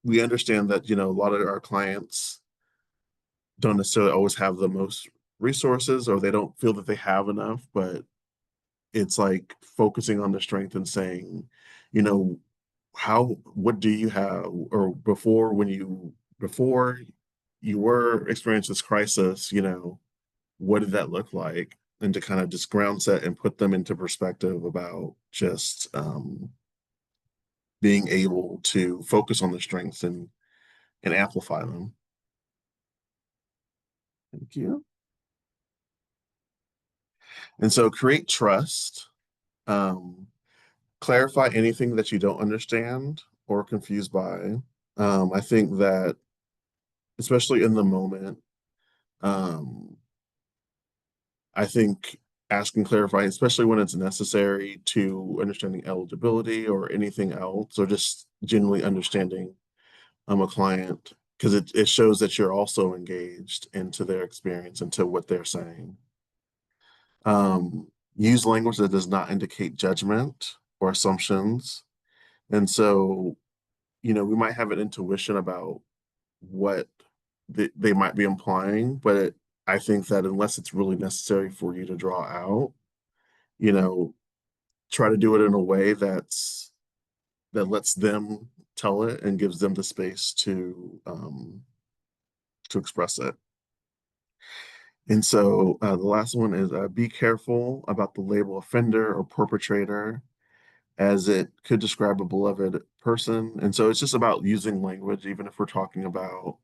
we understand that, a lot of our clients don't necessarily always have the most resources or they don't feel that they have enough, but it's like focusing on the strength and saying, what do you have? Or before you were experiencing this crisis, what did that look like? And to kind of just ground set and put them into perspective about just being able to focus on the strengths and amplify them. Thank you. And so create trust. Clarify anything that you don't understand or confused by. I think that, especially in the moment, I think asking clarifying, especially when it's necessary to understanding eligibility or anything else, or just generally understanding a client, because it shows that you're also engaged into their experience, into what they're saying. Use language that does not indicate judgment or assumptions. And so, we might have an intuition about what they might be implying, but I think that unless it's really necessary for you to draw out, try to do it in a way that lets them tell it and gives them the space to express it. And so the last one is be careful about the label offender or perpetrator, as it could describe a beloved person. And so it's just about using language, even if we're talking about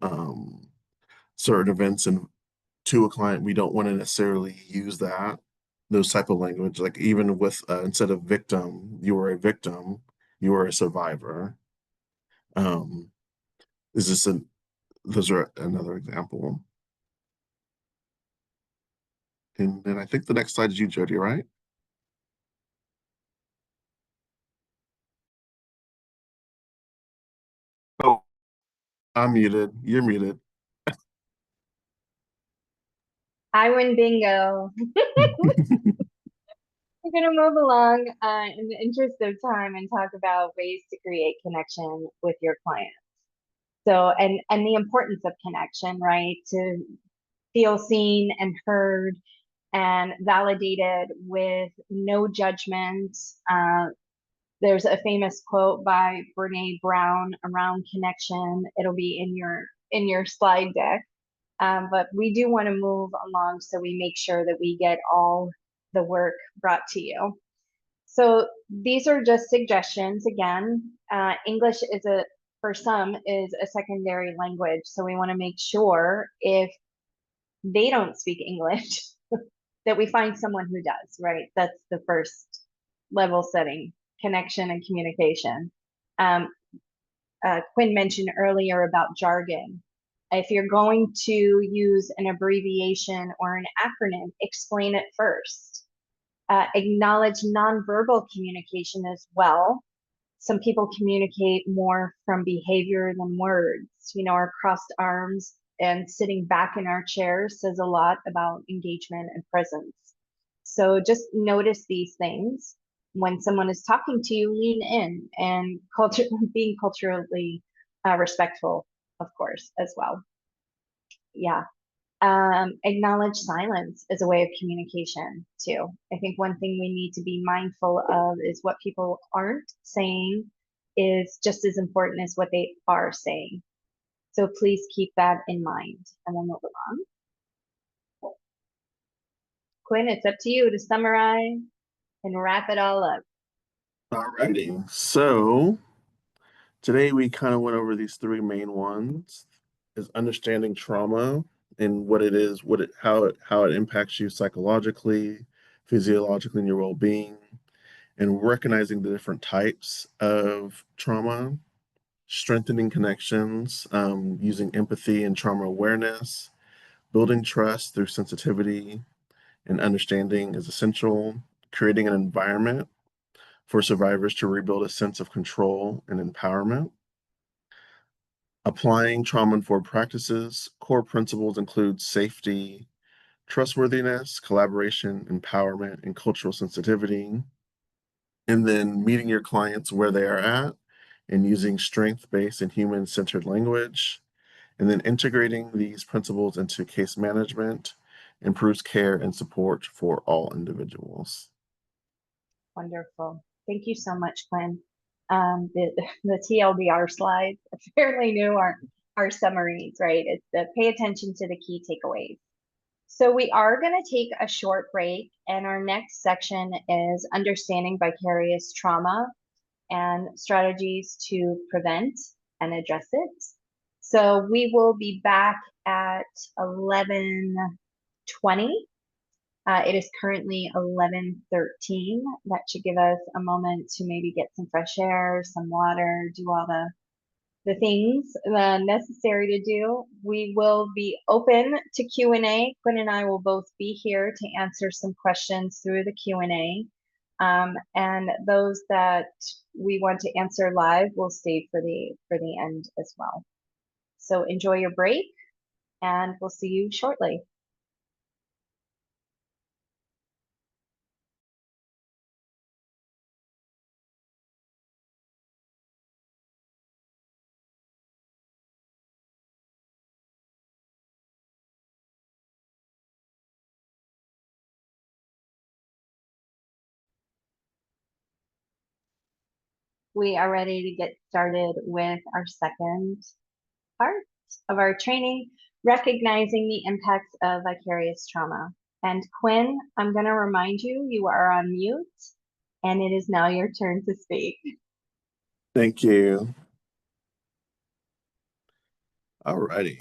certain events and to a client, we don't want to necessarily use those type of language. Like even with instead of victim, you are a victim, you are a survivor. Um, is this those are another example. And then I think the next slide is you, Jody, right? Oh, I'm muted. You're muted. I win bingo. We're going to move along in the interest of time and talk about ways to create connection with your clients. So, and the importance of connection, right? To feel seen and heard and validated with no judgment. There's a famous quote by Brene Brown around connection. It'll be in your slide deck. But we do want to move along so we make sure that we get all the work brought to you. So these are just suggestions. Again, English for some is a secondary language. So we want to make sure if they don't speak English, that we find someone who does, right? That's the first level setting, connection and communication. Quinn mentioned earlier about jargon. If you're going to use an abbreviation or an acronym, explain it first. Acknowledge nonverbal communication as well. Some people communicate more from behavior than words. You know, our crossed arms and sitting back in our chairs says a lot about engagement and presence. So just notice these things. When someone is talking to you, lean in and being culturally respectful, of course, as well. Yeah. Acknowledge silence as a way of communication too. I think one thing we need to be mindful of is what people aren't saying is just as important as what they are saying. So please keep that in mind. And then move along. Quinn, it's up to you to summarize and wrap it all up. Alrighty. So today we kind of went over these three main ones: is understanding trauma and what it is, how it impacts you psychologically, physiologically, and your well-being, and recognizing the different types of trauma, strengthening connections, using empathy and trauma awareness, building trust through sensitivity and understanding is essential, creating an environment for survivors to rebuild a sense of control and empowerment. Applying trauma-informed practices, core principles include safety, trustworthiness, collaboration, empowerment, and cultural sensitivity. And then meeting your clients where they are at and using strength-based and human-centered language. And then integrating these principles into case management improves care and support for all individuals. Wonderful. Thank you so much, Quinn. The TLDR slides are fairly new, our summaries, right? It's the pay attention to the key takeaways. So we are going to take a short break, and our next section is understanding vicarious trauma and strategies to prevent and address it. So we will be back at 11:20. It is currently 11:13. That should give us a moment to maybe get some fresh air, some water, do all the things necessary to do. We will be open to Q&A. Quinn and I will both be here to answer some questions through the Q&A. And those that we want to answer live will stay for the end as well. So enjoy your break, and we'll see you shortly. We are ready to get started with our second part of our training, recognizing the impacts of vicarious trauma. And Quinn, I'm going to remind you, you are on mute, and it is now your turn to speak. Thank you. Alrighty.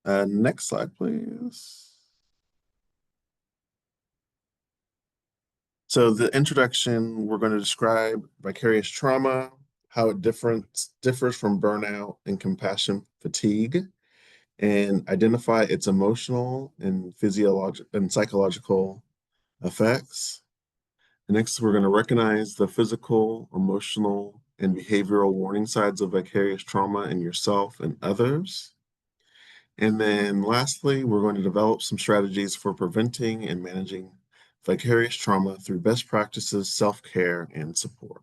Next slide, please. So the introduction, we're going to describe vicarious trauma, how it differs from burnout and compassion fatigue, and identify its emotional and physiological and psychological effects. And next, we're going to recognize the physical, emotional, and behavioral warning signs of vicarious trauma in yourself and others. And then lastly, we're going to develop some strategies for preventing and managing vicarious trauma through best practices, self-care, and support.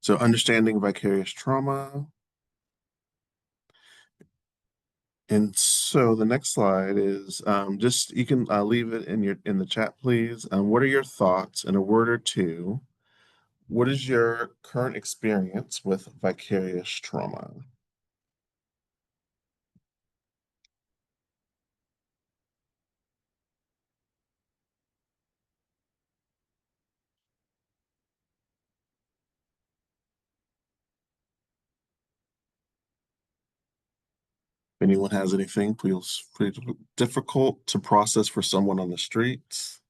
So understanding vicarious trauma. And so the next slide is just, you can leave it in the chat, please. What are your thoughts in a word or two? What is your current experience with vicarious trauma? If anyone has anything, feels pretty difficult to process for someone on the streets.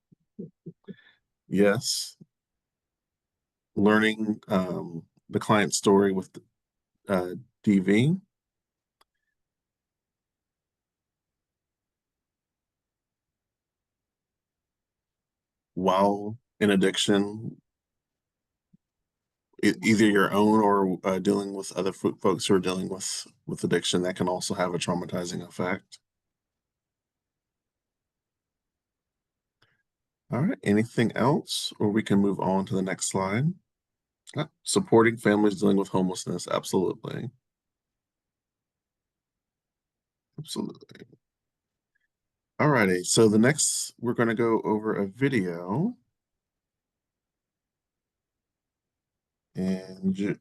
Yes. Learning the client story with DV. While in addiction, either your own or dealing with other folks who are dealing with addiction, that can also have a traumatizing effect. All right, anything else, or we can move on to the next slide. Supporting families dealing with homelessness, absolutely. Absolutely. All righty, so the next, we're going to go over a video. And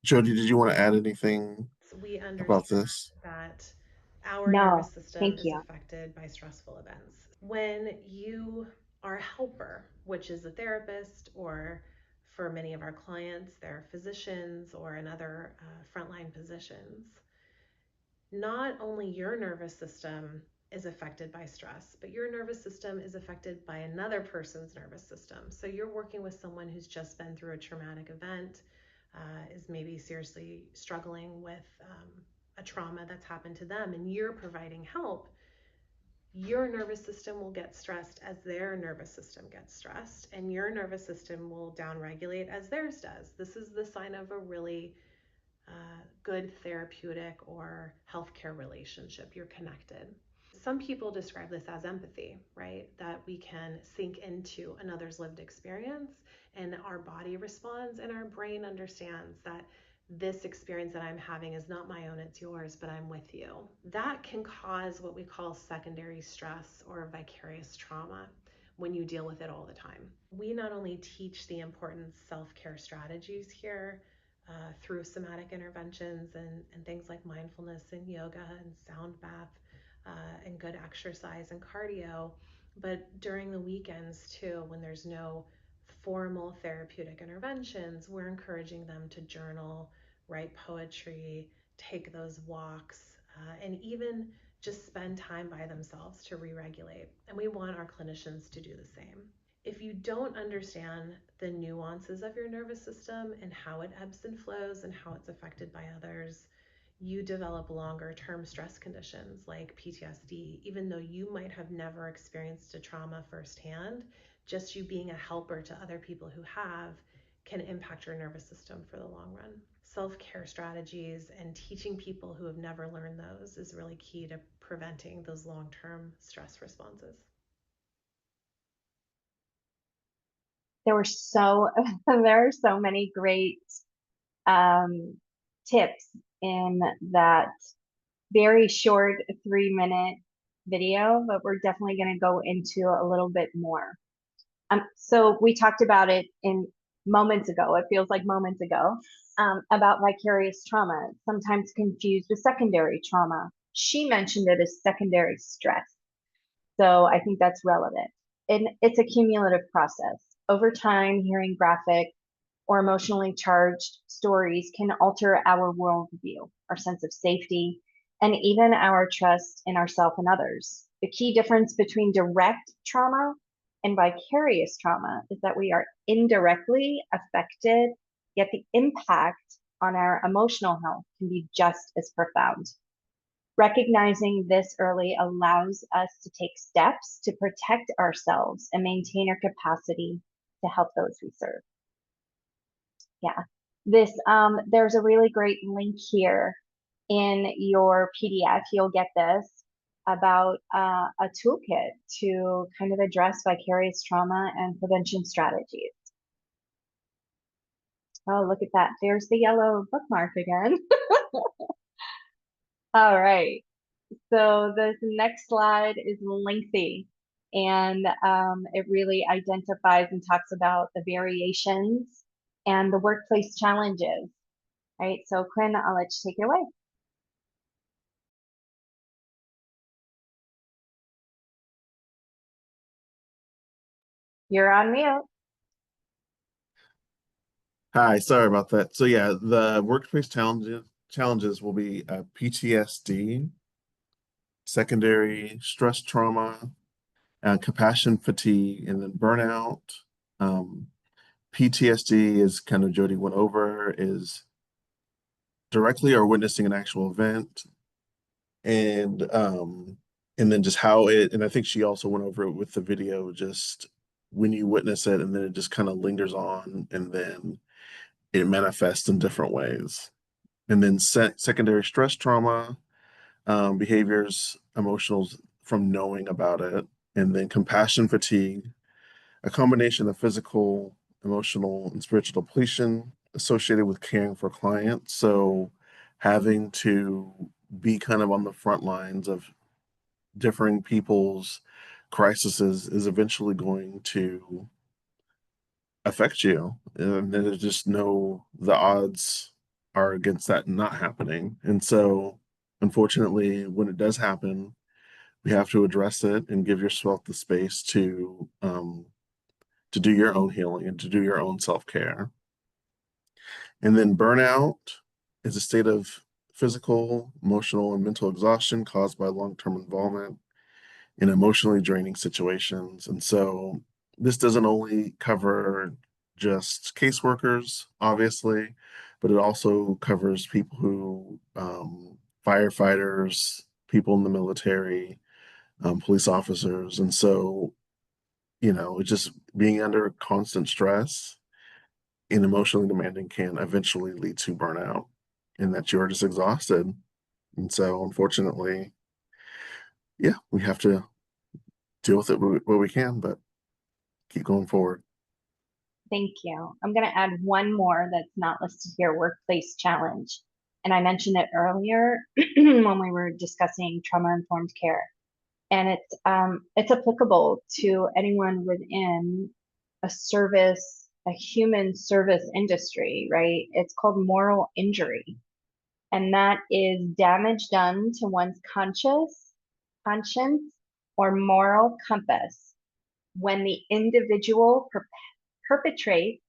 Jody, did you want to add anything We about understand this? that our No, nervous system thank is you. affected by stressful events. When you are a helper, which is a therapist, or for many of our clients, they're physicians or in other frontline positions, not only your nervous system is affected by stress, but your nervous system is affected by another person's nervous system. So you're working with someone who's just been through a traumatic event, is maybe seriously struggling with a trauma that's happened to them, and you're providing help. Your nervous system will get stressed as their nervous system gets stressed, and your nervous system will downregulate as theirs does. This is the sign of a really good therapeutic or healthcare relationship. You're connected. Some people describe this as empathy, right? That we can sink into another's lived experience and our body responds and our brain understands that this experience that I'm having is not my own, it's yours, but I'm with you. That can cause what we call secondary stress or vicarious trauma when you deal with it all the time. We not only teach the important self-care strategies here, through somatic interventions and things like mindfulness and yoga and sound bath and good exercise and cardio. But during the weekends too, when there's no formal therapeutic interventions, we're encouraging them to journal, write poetry, take those walks, and even just spend time by themselves to re-regulate. And we want our clinicians to do the same. If you don't understand the nuances of your nervous system and how it ebbs and flows and how it's affected by others, you develop longer term stress conditions like PTSD, even though you might have never experienced a trauma firsthand. Just you being a helper to other people who have can impact your nervous system for the long run. Self-care strategies and teaching people who have never learned those is really key to preventing those long-term stress responses. There were there are so many great tips in that very short 3-minute video, but we're definitely going to go into a little bit more. So we talked about it in moments ago. It feels like moments ago, about vicarious trauma, sometimes confused with secondary trauma. She mentioned it as secondary stress. So I think that's relevant. And it's a cumulative process. Over time, hearing graphic or emotionally charged stories can alter our worldview, our sense of safety, and even our trust in ourselves and others. The key difference between direct trauma and vicarious trauma is that we are indirectly affected, yet the impact on our emotional health can be just as profound. Recognizing this early allows us to take steps to protect ourselves and maintain our capacity to help those we serve. Yeah, there's a really great link here in your PDF. You'll get this about a toolkit to kind of address vicarious trauma and prevention strategies. Oh, look at that. There's the yellow bookmark again. All right. So this next slide is lengthy, and it really identifies and talks about the variations and the workplace challenges. Right. So Quinn, I'll let you take it away. You're on mute. Hi, sorry about that. So yeah, the workplace challenges will be PTSD, secondary stress trauma, compassion fatigue, and then burnout. PTSD is kind of Jody went over, is directly or witnessing an actual event, and then just how it, and I think she also went over it with the video, just when you witness it and then it just kind of lingers on and then it manifests in different ways. And then secondary stress trauma, behaviors, emotionals from knowing about it, and then compassion fatigue, a combination of physical, emotional, and spiritual depletion associated with caring for clients. So having to be kind of on the front lines of differing people's crises is eventually going to affect you. And there's just the odds are against that not happening. And so unfortunately, when it does happen, we have to address it and give yourself the space to do your own healing and to do your own self-care. And then burnout is a state of physical, emotional, and mental exhaustion caused by long-term involvement in emotionally draining situations. And so this doesn't only cover just caseworkers, obviously, but it also covers people who, firefighters, people in the military, police officers. And so, it's just being under constant stress and emotionally demanding can eventually lead to burnout and that you're just exhausted. And so, unfortunately, yeah, we have to deal with it where we can, but keep going forward. Thank you. I'm going to add one more that's not listed here, workplace challenge. And I mentioned it earlier when we were discussing trauma-informed care. And it's applicable to anyone within a human service industry, right? It's called moral injury. And that is damage done to one's conscience, or moral compass when the individual perpetrates,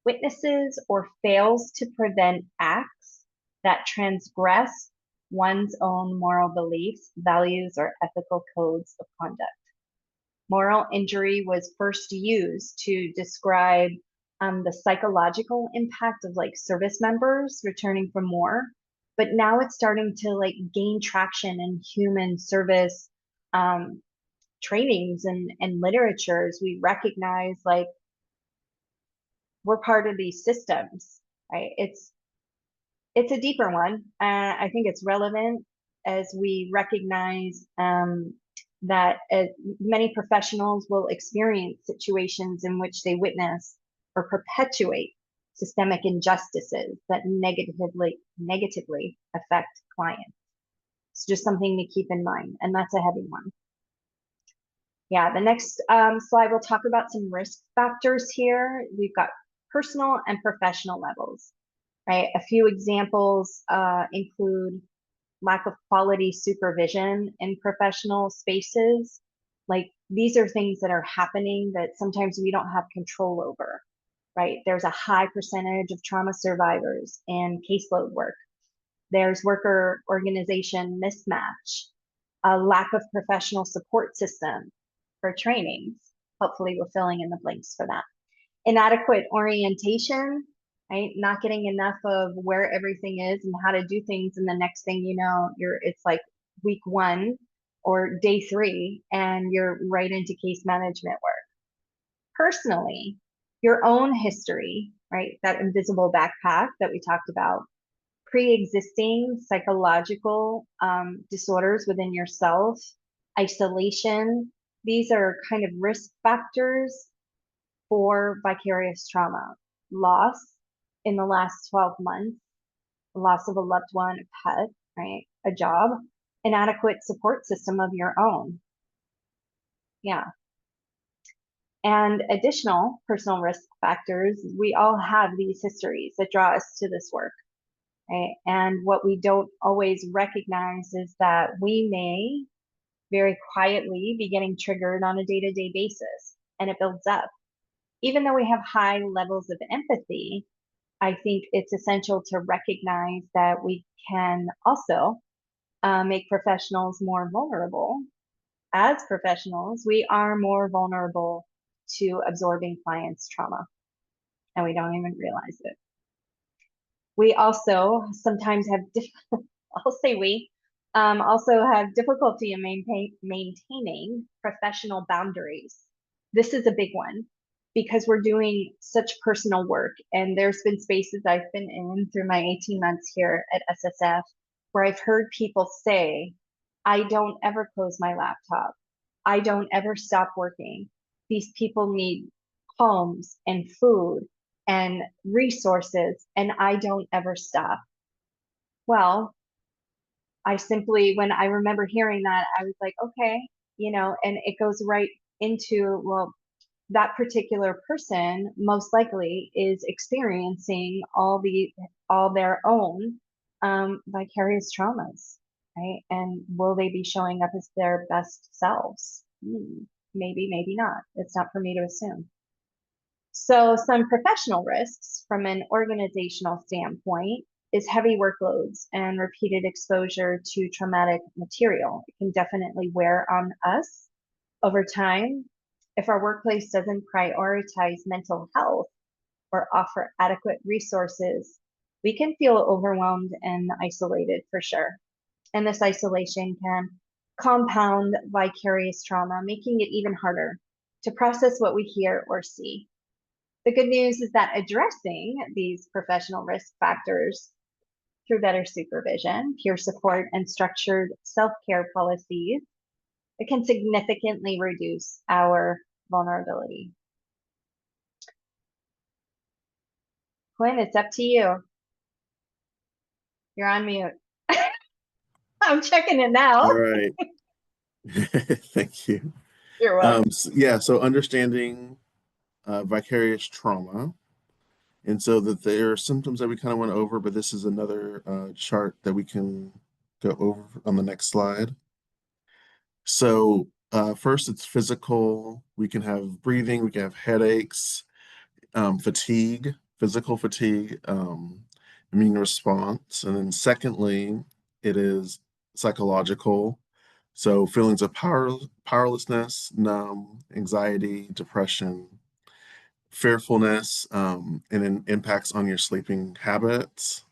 witnesses, or fails to prevent acts that transgress one's own moral beliefs, values, or ethical codes of conduct. Moral injury was first used to describe the psychological impact of like service members returning from war, but now it's starting to like gain traction in human service trainings and literatures. We recognize like we're part of these systems, right? It's a deeper one. I think it's relevant as we recognize that many professionals will experience situations in which they witness or perpetuate systemic injustices that negatively affect clients. It's just something to keep in mind, and that's a heavy one. Yeah, the next slide will talk about some risk factors here. We've got personal and professional levels, right? A few examples include lack of quality supervision in professional spaces. Like these are things that are happening that sometimes we don't have control over, right? There's a high percentage of trauma survivors in caseload work. There's worker organization mismatch, a lack of professional support system for trainings, hopefully we're filling in the blanks for that. Inadequate orientation, right? Not getting enough of where everything is and how to do things, and the next thing you know, it's like week 1 or day 3 and you're right into case management work. Personally, your own history, right? That invisible backpack that we talked about, pre-existing psychological disorders within yourself, isolation, these are kind of risk factors for vicarious trauma. Loss in the last 12 months, loss of a loved one, a pet, right? A job, inadequate support system of your own. Yeah. And additional personal risk factors, we all have these histories that draw us to this work, right? And what we don't always recognize is that we may very quietly be getting triggered on a day-to-day basis, and it builds up. Even though we have high levels of empathy, I think it's essential to recognize that we can also make professionals more vulnerable. As professionals, we are more vulnerable to absorbing clients' trauma, and we don't even realize it. We also sometimes have, I'll say we, also have difficulty in maintaining professional boundaries. This is a big one because we're doing such personal work, and there's been spaces I've been in through my 18 months here at SSF where I've heard people say, I don't ever close my laptop. I don't ever stop working. These people need homes and food and resources, and I don't ever stop. Well, when I remember hearing that, I was like, okay, and it goes right into, well, that particular person most likely is experiencing all their own vicarious traumas, right? And will they be showing up as their best selves? Maybe, maybe not. It's not for me to assume. So some professional risks from an organizational standpoint is heavy workloads and repeated exposure to traumatic material. It can definitely wear on us over time. If our workplace doesn't prioritize mental health or offer adequate resources, we can feel overwhelmed and isolated for sure. And this isolation can compound vicarious trauma, making it even harder to process what we hear or see. The good news is that addressing these professional risk factors through better supervision, peer support, and structured self-care policies, it can significantly reduce our vulnerability. Quinn, it's up to you. You're on mute. I'm checking it now. All right. Thank you. You're welcome. So understanding vicarious trauma. And so that there are symptoms that we kind of went over, but this is another chart that we can go over on the next slide. So first, it's physical. We can have breathing, we can have headaches, fatigue, physical fatigue, immune response. And then secondly, it is psychological. So feelings of powerlessness, numb, anxiety, depression, fearfulness, and then impacts on your sleeping habits.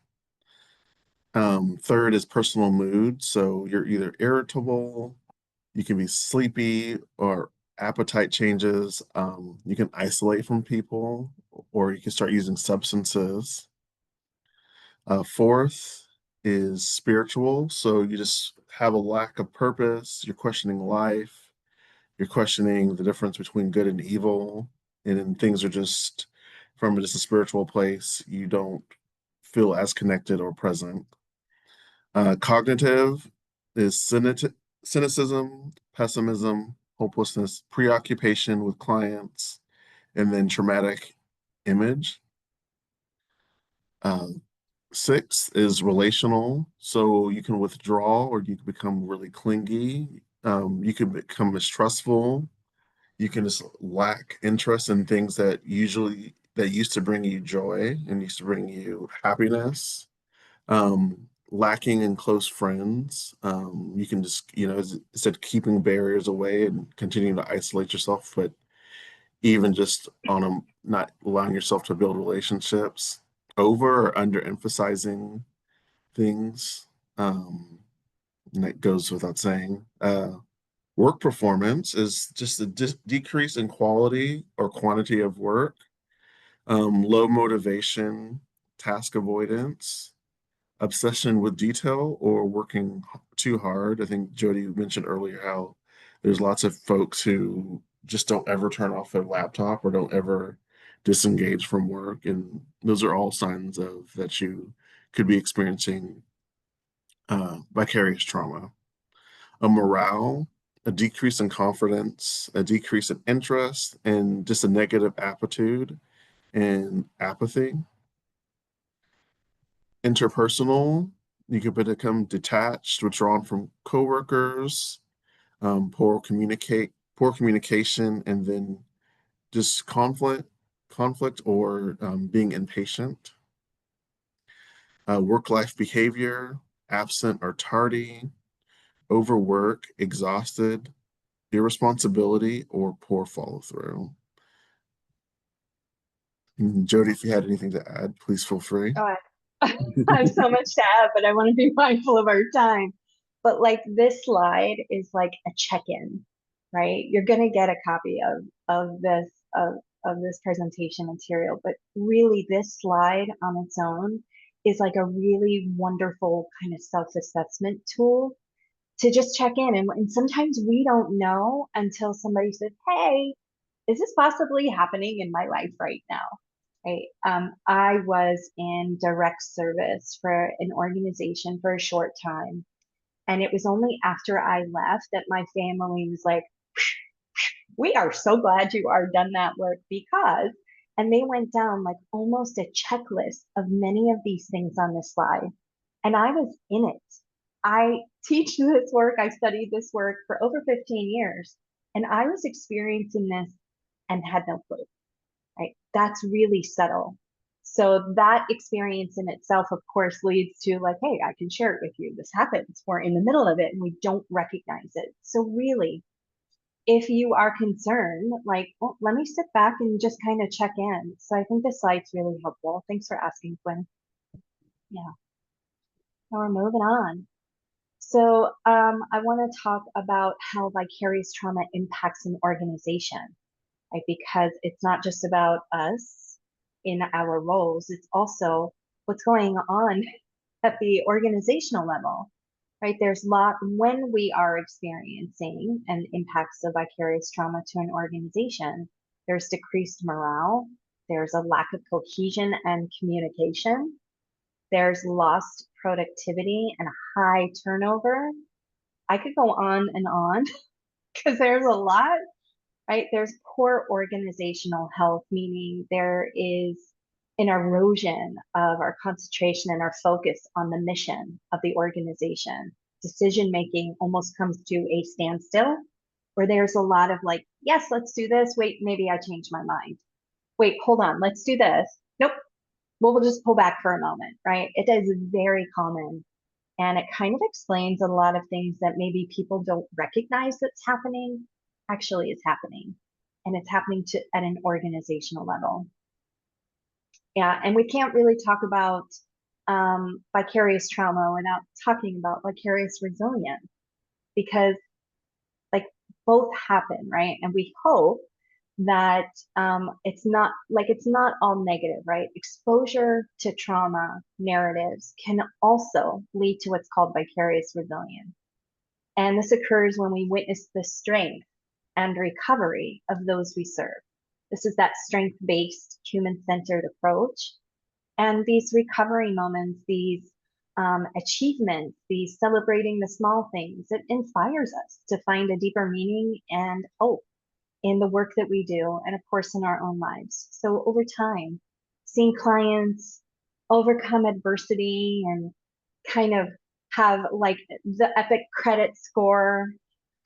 Third is personal mood. So you're either irritable, you can be sleepy, or appetite changes. You can isolate from people, or you can start using substances. Fourth is spiritual. So you just have a lack of purpose. You're questioning life. You're questioning the difference between good and evil. And then things are just from just a spiritual place. You don't feel as connected or present. Cognitive is cynicism, pessimism, hopelessness, preoccupation with clients, and then traumatic image. Six is relational. So you can withdraw or you can become really clingy. You can become mistrustful. You can just lack interest in things that used to bring you joy and used to bring you happiness. Lacking in close friends. You can just, instead of keeping barriers away and continuing to isolate yourself, but even just on not allowing yourself to build relationships over or underemphasizing things. And that goes without saying. Work performance is just a decrease in quality or quantity of work, low motivation, task avoidance, obsession with detail, or working too hard. I think Jody mentioned earlier how there's lots of folks who just don't ever turn off their laptop or don't ever disengage from work. And those are all signs of that you could be experiencing vicarious trauma. A morale, a decrease in confidence, a decrease in interest, and just a negative attitude and apathy. Interpersonal, you could become detached, withdrawn from coworkers, poor communication, and then just conflict or being impatient. Work-life behavior, absent or tardy, overwork, exhausted, irresponsibility, or poor follow-through. Jody, if you had anything to add, please feel free. Oh, I have so much to add, but I want to be mindful of our time. But like this slide is like a check-in, right? You're gonna get a copy of this of this presentation material, but really this slide on its own is like a really wonderful kind of self-assessment tool to just check in. And sometimes we don't know until somebody says, "Hey, is this possibly happening in my life right now?" Right. I was in direct service for an organization for a short time. And it was only after I left that my family was like, "We are so glad you are done that work because," and they went down like almost a checklist of many of these things on this slide. And I was in it. I teach this work, I studied this work for over 15 years, and I was experiencing this and had no clue. Right? That's really subtle. So that experience in itself, of course, leads to like, hey, I can share it with you. This happens. We're in the middle of it and we don't recognize it. So really, if you are concerned, like, well, let me sit back and just kind of check in. So I think this slide's really helpful. Thanks for asking, Quinn. Yeah. Now we're moving on. So I want to talk about how vicarious trauma impacts an organization, right? Because it's not just about us in our roles, it's also what's going on at the organizational level, right? There's when we are experiencing an impacts of vicarious trauma to an organization, there's decreased morale, there's a lack of cohesion and communication, there's lost productivity and high turnover. I could go on because there's a lot, right? There's poor organizational health, meaning there is an erosion of our concentration and our focus on the mission of the organization. Decision making almost comes to a standstill, where there's a lot of like, yes, let's do this. Wait, maybe I changed my mind. Wait, hold on, let's do this. Nope. Well, we'll just pull back for a moment, right? It is very common. And it kind of explains a lot of things that maybe people don't recognize that's happening, actually is happening. And it's happening at an organizational level. Yeah, and we can't really talk about vicarious trauma without talking about vicarious resilience, because like both happen, right? And we hope that it's not all negative, right? Exposure to trauma narratives can also lead to what's called vicarious resilience. And this occurs when we witness the strength and recovery of those we serve. This is that strength-based, human-centered approach. And these recovery moments, these achievements, these celebrating the small things, it inspires us to find a deeper meaning and hope in the work that we do, and of course in our own lives. So over time, seeing clients overcome adversity and kind of have like the epic credit score,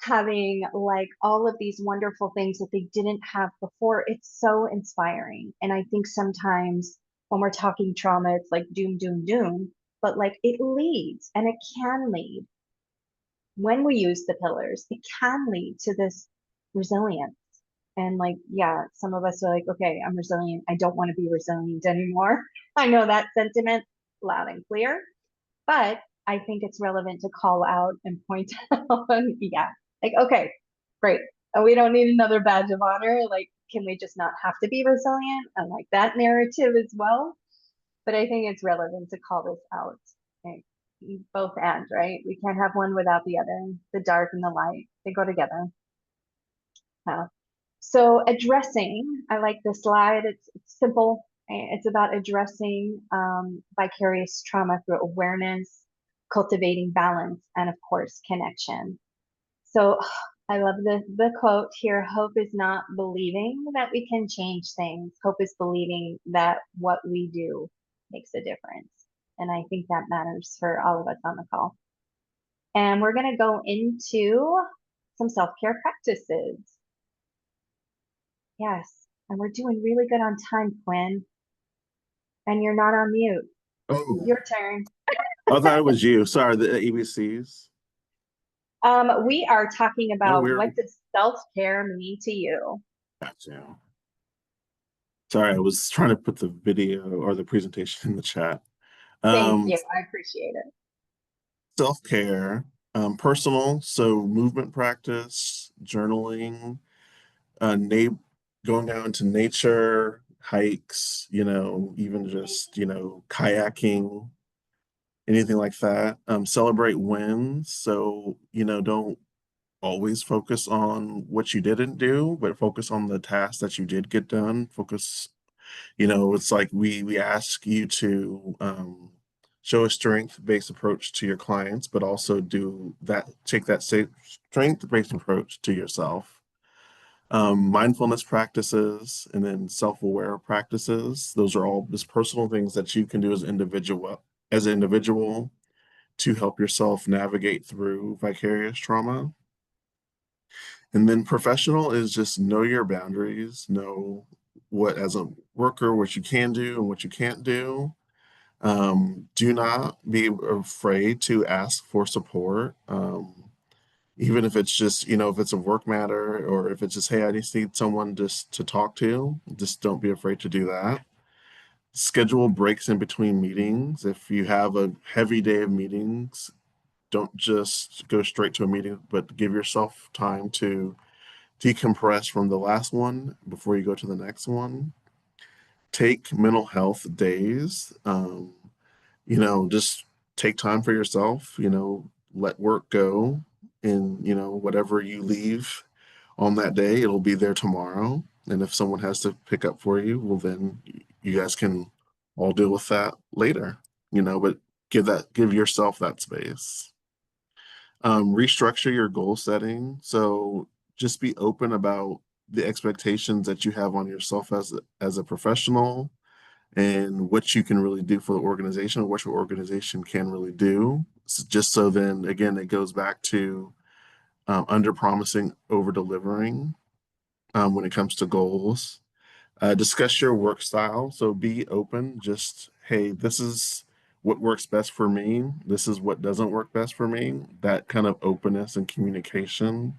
having like all of these wonderful things that they didn't have before, it's so inspiring. And I think sometimes when we're talking trauma, it's like doom, doom, doom, but like it leads, and it can lead, when we use the pillars, it can lead to this resilience And like, yeah, some of us are like, okay, I'm resilient. I don't want to be resilient anymore. I know that sentiment loud and clear, but I think it's relevant to call out and point out, yeah, like, okay, great. We don't need another badge of honor. Like, can we just not have to be resilient? I like that narrative as well. But I think it's relevant to call this out. Okay? Both and, right? We can't have one without the other. The dark and the light, they go together. So addressing, I like this slide. It's simple. It's about addressing vicarious trauma through awareness, cultivating balance, and of course, connection. So I love the quote here. Hope is not believing that we can change things. Hope is believing that what we do makes a difference. And I think that matters for all of us on the call. And we're going to go into some self-care practices. Yes. And we're doing really good on time, Quinn. And you're not on mute. Oh, Your turn. I thought it was you. Sorry, the EBCs. We are talking No, about what does self-care mean to you? Gotcha. Sorry, I was trying to put the video or the presentation in the chat. Thank you. I appreciate it. Self-care, personal, so movement practice, journaling, going out into nature, hikes, even just, kayaking, anything like that. Celebrate wins. So, don't always focus on what you didn't do, but focus on the tasks that you did get done. Focus, it's like we ask you to show a strength-based approach to your clients, but also take that strength-based approach to yourself. Mindfulness practices and then self-aware practices. Those are all just personal things that you can do as an individual to help yourself navigate through vicarious trauma. And then professional is just know your boundaries, know what as a worker, what you can do and what you can't do. Do not be afraid to ask for support. Even if it's just, if it's a work matter or if it's just, hey, I just need someone just to talk to, just don't be afraid to do that. Schedule breaks in between meetings. If you have a heavy day of meetings, don't just go straight to a meeting, but give yourself time to decompress from the last one before you go to the next one. Take mental health days. Just take time for yourself, let work go, and, whatever you leave on that day, it'll be there tomorrow. And if someone has to pick up for you, well, then you guys can all deal with that later, but give yourself that space. Restructure your goal setting. So just be open about the expectations that you have on yourself as a professional and what you can really do for the organization, what your organization can really do. Just so then, again, it goes back to under promising, over delivering when it comes to goals. Discuss your work style. So be open. Just, hey, this is what works best for me. This is what doesn't work best for me. That kind of openness and communication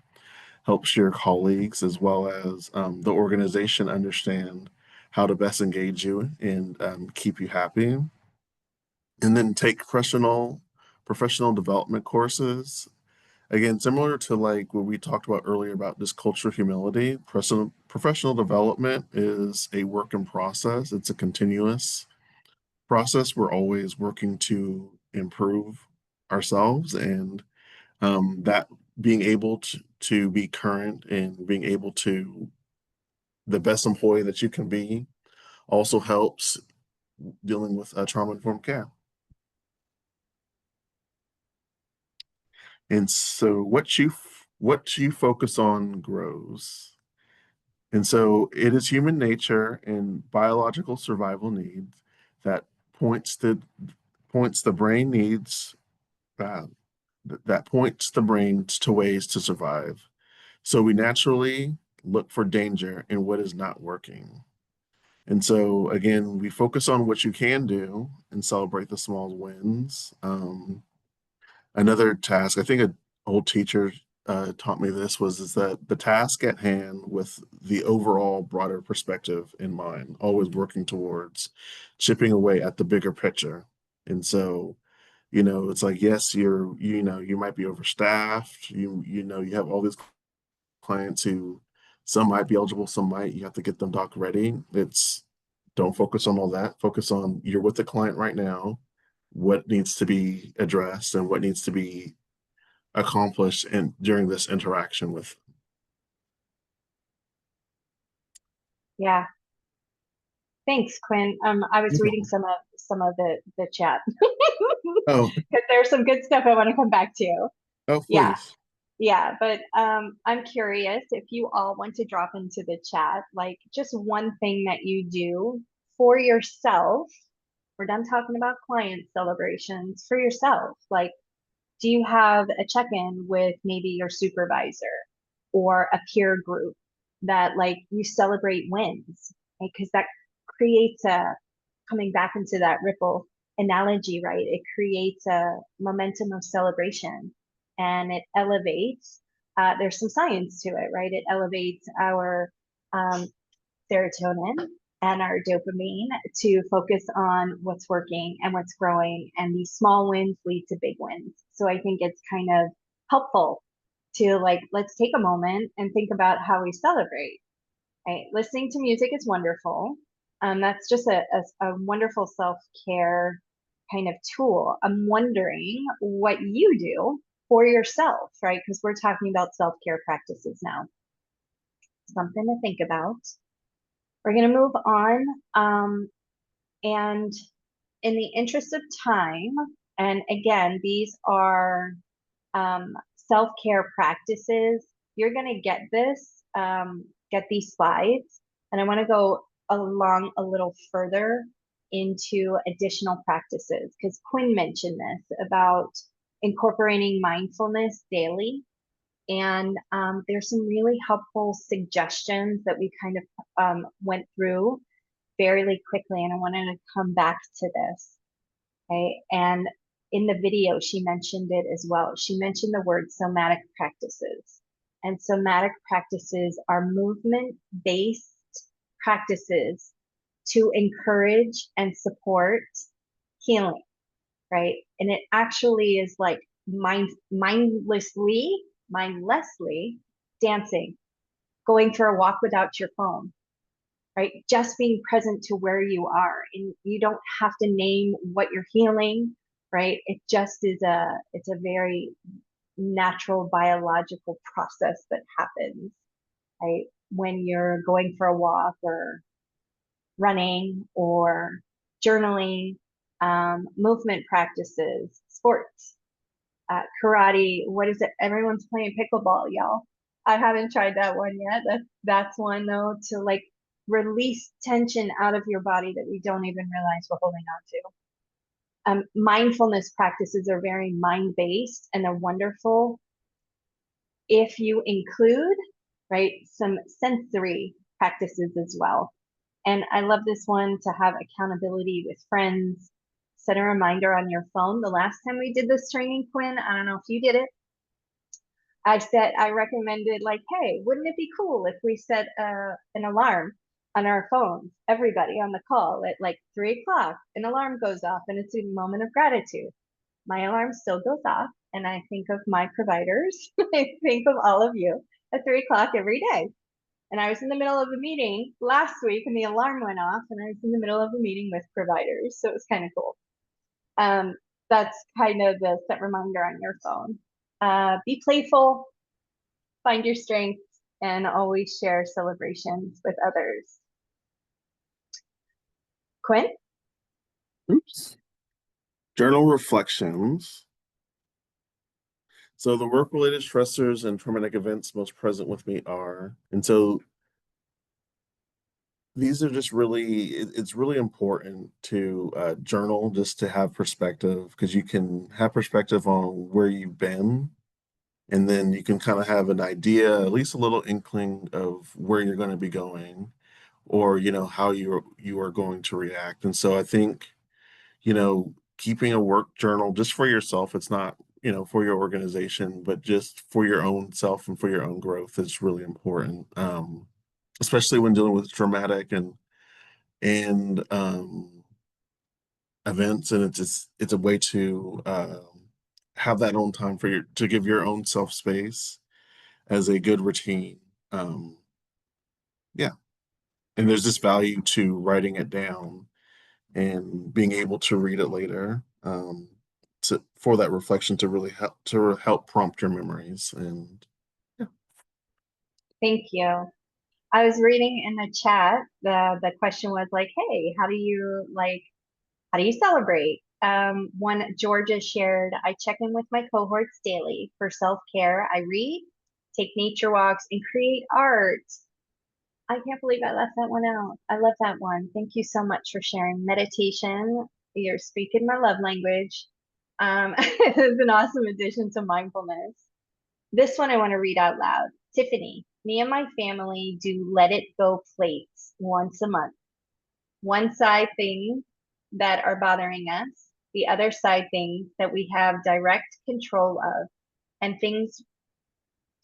helps your colleagues as well as the organization understand how to best engage you and keep you happy. And then take professional development courses. Again, similar to like what we talked about earlier about this culture of humility, professional development is a work in process. It's a continuous process. We're always working to improve ourselves, and that being able to be current and being able to the best employee that you can be also helps dealing with trauma-informed care. And so what you focus on grows. And so it is human nature and biological survival needs that points the brain needs that points the brain to ways to survive. So we naturally look for danger in what is not working. And so again, we focus on what you can do and celebrate the small wins. Another task, I think an old teacher taught me this is that the task at hand with the overall broader perspective in mind, always working towards chipping away at the bigger picture. And so, it's like, yes, you might be overstaffed. You have all these clients who some might be eligible, some might. You have to get them doc ready. Don't focus on all that. Focus on you're with the client right now, what needs to be addressed and what needs to be accomplished during this interaction with. Yeah. Thanks, Quinn. I was reading some of the chat Oh, because there's some good stuff I want to come back to. oh, Yeah. please. Yeah, but I'm curious if you all want to drop into the chat, like just one thing that you do for yourself. We're done talking about client celebrations for yourself. Like, do you have a check-in with maybe your supervisor or a peer group that like you celebrate wins? Because that creates coming back into that ripple analogy, right? It creates a momentum of celebration and it elevates. There's some science to it, right? It elevates our um, serotonin and our dopamine to focus on what's working and what's growing. And these small wins lead to big wins. So I think it's kind of helpful to like, let's take a moment and think about how we celebrate. Right? Listening to music is wonderful. That's just a wonderful self-care kind of tool. I'm wondering what you do for yourself, right? Because we're talking about self-care practices now. Something to think about. We're going to move on. And in the interest of time, and again, these are self-care practices. You're going to get get these slides. And I want to go along a little further into additional practices because Quinn mentioned this about incorporating mindfulness daily. And there's some really helpful suggestions that we kind of went through fairly quickly. And I wanted to come back to this. Okay. And in the video, she mentioned it as well. She mentioned the word somatic practices. And somatic practices are movement-based practices to encourage and support healing, right? And it actually is like mindlessly dancing, going for a walk without your phone, right? Just being present to where you are. And you don't have to name what you're healing, right? It just is it's a very natural biological process that happens, right? When you're going for a walk or running or journaling, movement practices, sports, karate. What is it? Everyone's playing pickleball, y'all. I haven't tried that one yet. That's one though, to like release tension out of your body that we don't even realize we're holding on to. Mindfulness practices are very mind-based and they're wonderful if you include, right, some sensory practices as well. And I love this one to have accountability with friends. Set a reminder on your phone. The last time we did this training, Quinn, I don't know if you did it. I recommended like, hey, wouldn't it be cool if we set an alarm on our phones, everybody on the call at like 3 o'clock, an alarm goes off and it's a moment of gratitude. My alarm still goes off and I think of my providers. I think of all of you at 3 o'clock every day. And I was in the middle of a meeting last week and the alarm went off and I was in the middle of a meeting with providers. So it was kind of cool. That's kind of the set reminder on your phone. Be playful, find your strengths, and always share celebrations with others. Quinn? Oops. Journal reflections. So the work-related stressors and traumatic events most present with me are, and so these are just it's really important to journal just to have perspective because you can have perspective on where you've been and then you can kind of have an idea, at least a little inkling of where you're going to be going or, how you are going to react. And so I think, keeping a work journal just for yourself, it's not, for your organization, but just for your own self and for your own growth is really important. Especially when dealing with traumatic and events, and it's a way to have that own time to give your own self space as a good routine. Yeah, and there's this value to writing it down and being able to read it later, for that reflection to really help prompt your memories. And yeah. Thank you. I was reading in the chat, the question was like, hey, how do you celebrate? One Georgia shared, I check in with my cohorts daily for self-care. I read, take nature walks, and create art. I can't believe I left that one out. I love that one. Thank you so much for sharing. Meditation, you're speaking my love language. It's an awesome addition to mindfulness. This one I want to read out loud. Tiffany, me and my family do let it go plates once a month. One side things that are bothering us, the other side things that we have direct control of, and things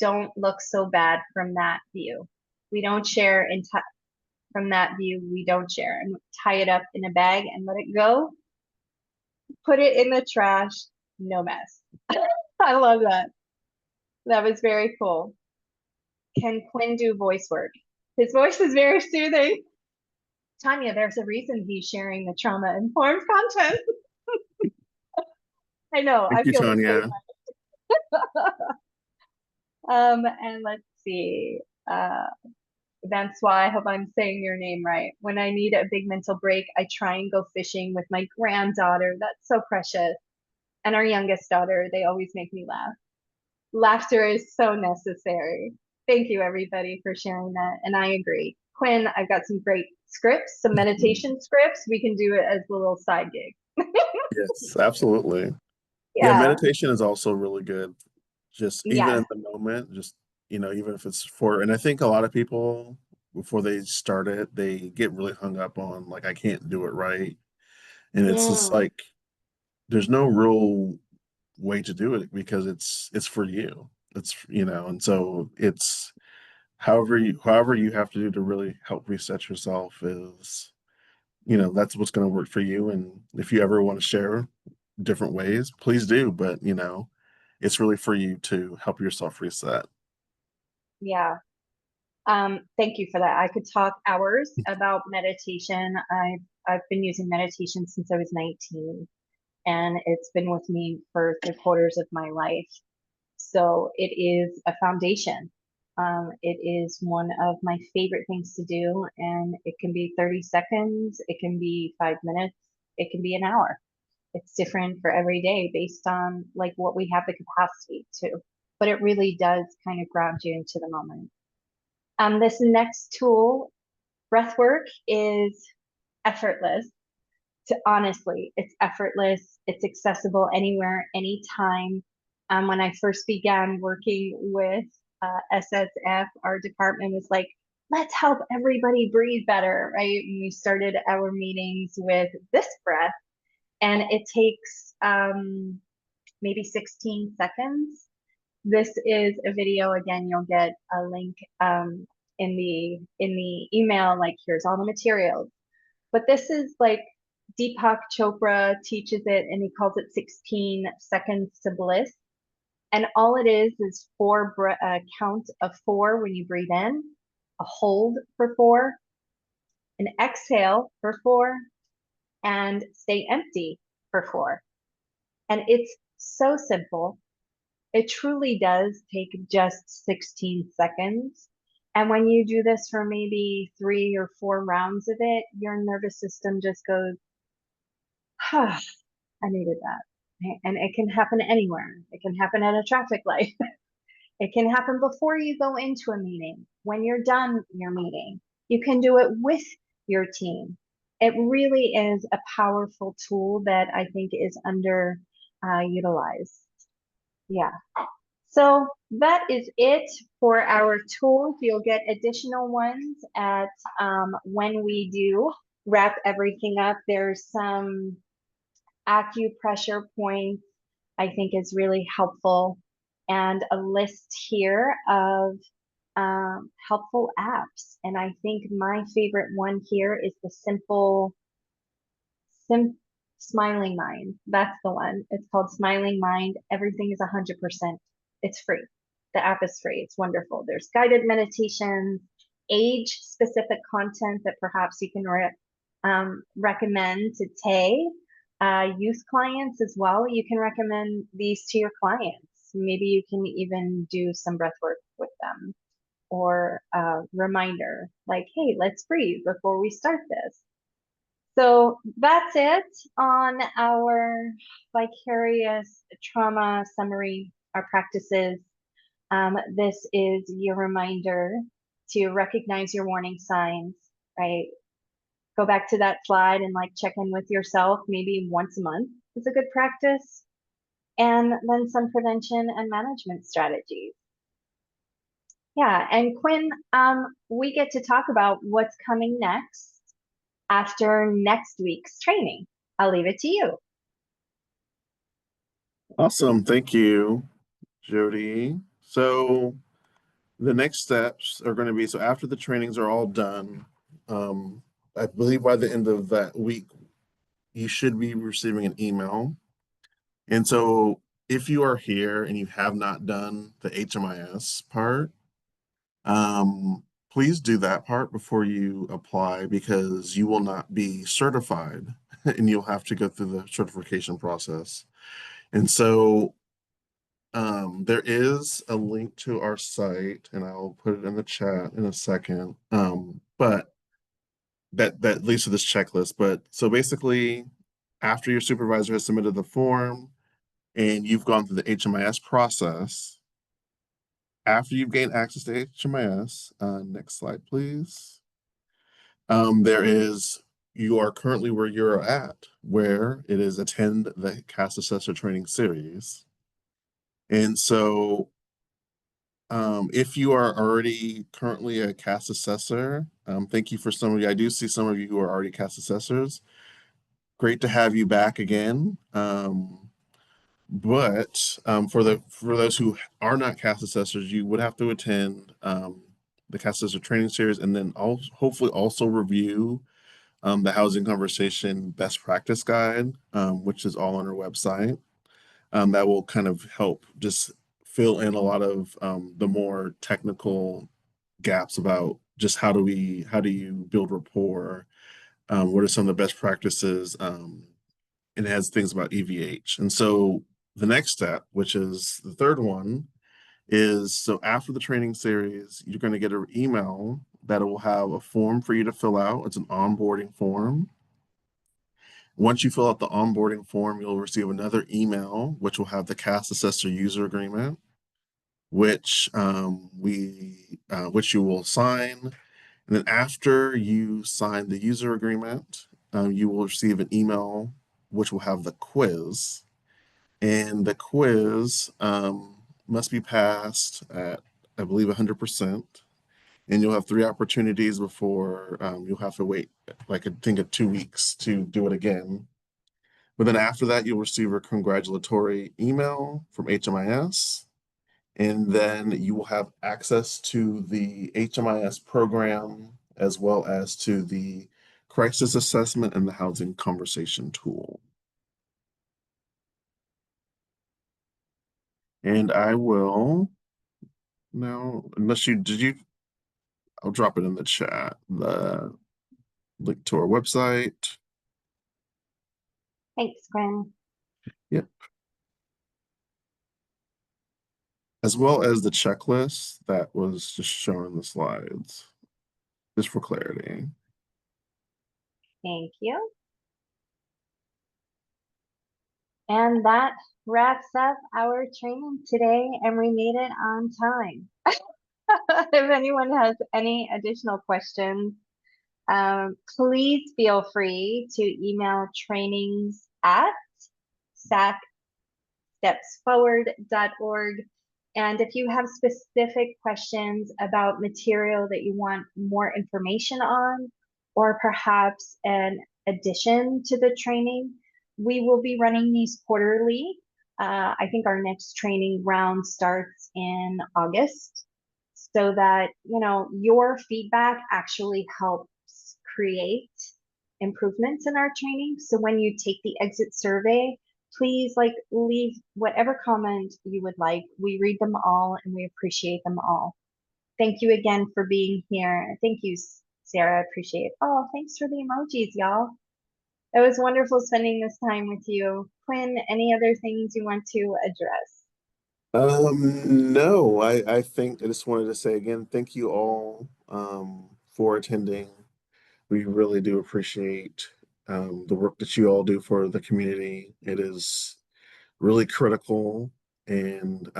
don't look so bad from that view. We don't share and from that view, we don't share and tie it up in a bag and let it go. Put it in the trash, no mess. I love that. That was very cool. Can Quinn do voice work? His voice is very soothing. Tanya, there's a reason he's sharing the trauma-informed content. I know, Thank I you, feel the same Tanya. way. And let's see. Francois, I hope I'm saying your name right. When I need a big mental break, I try and go fishing with my granddaughter. That's so precious. And our youngest daughter, they always make me laugh. Laughter is so necessary. Thank you, everybody, for sharing that. And I agree. Quinn, I've got some great scripts, some meditation scripts. We can do it as a little side gig. Yes, absolutely. Yeah, Yeah. meditation is also really good. Just even Yeah. in the moment, just even if it's and I think a lot of people before they start it, they get really hung up on like I can't do it right. And it's just Mm, like there's no real way to do it because it's for you. It's and so it's however you have to do to really help reset yourself is that's what's going to work for you. And if you ever want to share different ways, please do. But it's really for you to help yourself reset. yeah. Thank you for that. I could talk hours about meditation. I've been using meditation since I was 19, and it's been with me for 3/4 of my life. So it is a foundation. It is one of my favorite things to do, and it can be 30 seconds, it can be 5 minutes, it can be an hour. It's different for every day based on like what we have the capacity to, but it really does kind of ground you into the moment. This next tool, breathwork, is effortless. Honestly, it's effortless. It's accessible anywhere, anytime. When I first began working with SSF, our department was like, let's help everybody breathe better, right? And we started our meetings with this breath, and it takes maybe 16 seconds. This is a video. Again, you'll get a link in the email, like here's all the materials. But this is like Deepak Chopra teaches it, and he calls it 16 seconds to bliss. And all it is count of 4 when you breathe in, a hold for 4, an exhale for 4, and stay empty for 4. And it's so simple. It truly does take just 16 seconds. And when you do this for maybe 3 or 4 rounds of it, your nervous system just goes, ah, I needed that. And it can happen anywhere. It can happen at a traffic light. It can happen before you go into a meeting, when you're done your meeting. You can do it with your team. It really is a powerful tool that I think is underutilized. Yeah. So that is it for our tools. You'll get additional ones at when we do wrap everything up. There's some acupressure points I think is really helpful, and a list here of helpful apps. And I think my favorite one here is the Sim Smiling Mind. That's the one. It's called Smiling Mind. Everything is 100%. It's free. The app is free. It's wonderful. There's guided meditations, age-specific content that perhaps you can recommend to Tay. Youth clients as well. You can recommend these to your clients. Maybe you can even do some breath work with them, or a reminder like, hey, let's breathe before we start this. So that's it on our vicarious trauma summary, our practices. This is your reminder to recognize your warning signs, right? Go back to that slide and like check in with yourself maybe once a month is a good practice. And then some prevention and management strategies. Yeah, and Quinn, we get to talk about what's coming next after next week's training. I'll leave it to you. Awesome. Thank you, Jody. So the next steps are going to be, so after the trainings are all done, I believe by the end of that week, you should be receiving an email. And so if you are here and you have not done the HMIS part, please do that part before you apply, because you will not be certified and you'll have to go through the certification process. And so there is a link to our site, and I'll put it in the chat in a second. But that leads to this checklist. But so basically, after your supervisor has submitted the form and you've gone through the HMIS process, after you've gained access to HMIS, next slide, please. You are currently where you're at, where it is attend the CAS Assessor training series. And so if you are already currently a CAS Assessor, thank you for some of you. I do see some of you who are already CAS Assessors. Great to have you back again. But for those who are not CAS Assessors, you would have to attend the CAS Assessor training series, and then hopefully also review the Housing Conversation Best Practice Guide, which is all on our website. That will kind of help just fill in a lot of the more technical gaps about just how do you build rapport, what are some of the best practices, and it has things about EVH. And so the next step, which is the third one, is so after the training series, you're going to get an email that will have a form for you to fill out. It's an onboarding form. Once you fill out the onboarding form, you'll receive another email, which will have the CAS Assessor user agreement, which you will sign. And then after you sign the user agreement, you will receive an email which will have the quiz. And the quiz must be passed at, I believe, 100%. And you'll have 3 opportunities before you'll have to wait, like I think, 2 weeks to do it again. But then after that, you'll receive a congratulatory email from HMIS. And then you will have access to the HMIS program, as well as to the crisis assessment and the housing conversation tool. And I will now, I'll drop it in the chat, the link to our website. Thanks, Gwen. Yep. As well as the checklist that was just shown in the slides, just for clarity. Thank you. And that wraps up our training today, and we made it on time. If anyone has any additional questions, please feel free to email trainings@sacstepsforward.org. And if you have specific questions about material that you want more information on, or perhaps an addition to the training, we will be running these quarterly. I think our next training round starts in August, so that, you know, your feedback actually helps create improvements in our training. So when you take the exit survey, please like leave whatever comment you would like. We read them all and we appreciate them all. Thank you again for being here. Thank you, Sarah. I appreciate it. Oh, thanks for the emojis, y'all. It was wonderful spending this time with you. Quinn, any other things you want to address? No, I think I just wanted to say again, thank you all for attending. We really do appreciate the work that you all do for the community. It is really critical, and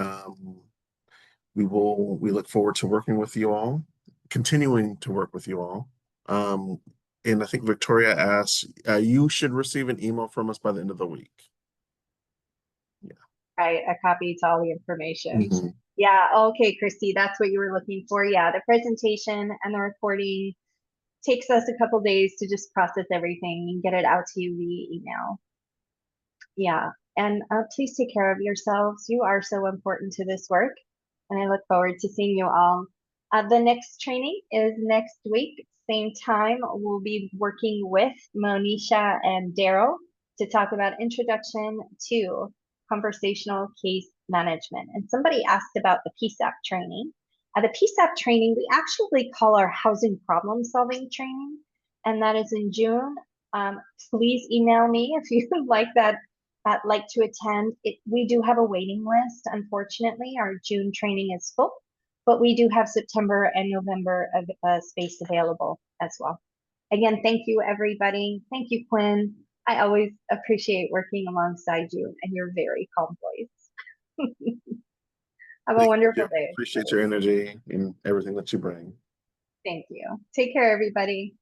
we look forward to working with you all, continuing to work with you all. And I think Victoria asked, you should receive an email from us by the end of the week. Right, a copy to all the information. Mhm. Yeah, okay, Christy, that's what you were looking for. Yeah, the presentation and the recording takes us a couple days to just process everything and get it out to you via email. Yeah, and please take care of yourselves. You are so important to this work, and I look forward to seeing you all. The next training is next week, same time. We'll be working with Monisha and Daryl to talk about introduction to conversational case management. And somebody asked about the PSAP training. The PSAP training, we actually call our housing problem solving training, and that is in June. Please email me if you would like that like to attend. We do have a waiting list. Unfortunately, our June training is full, but we do have September and November of space available as well. Again, thank you, everybody. Thank you, Quinn. I always appreciate working alongside you and your very calm voice. Have a Thank wonderful you. day. Appreciate your energy and everything that you bring. Thank you. Take care, everybody.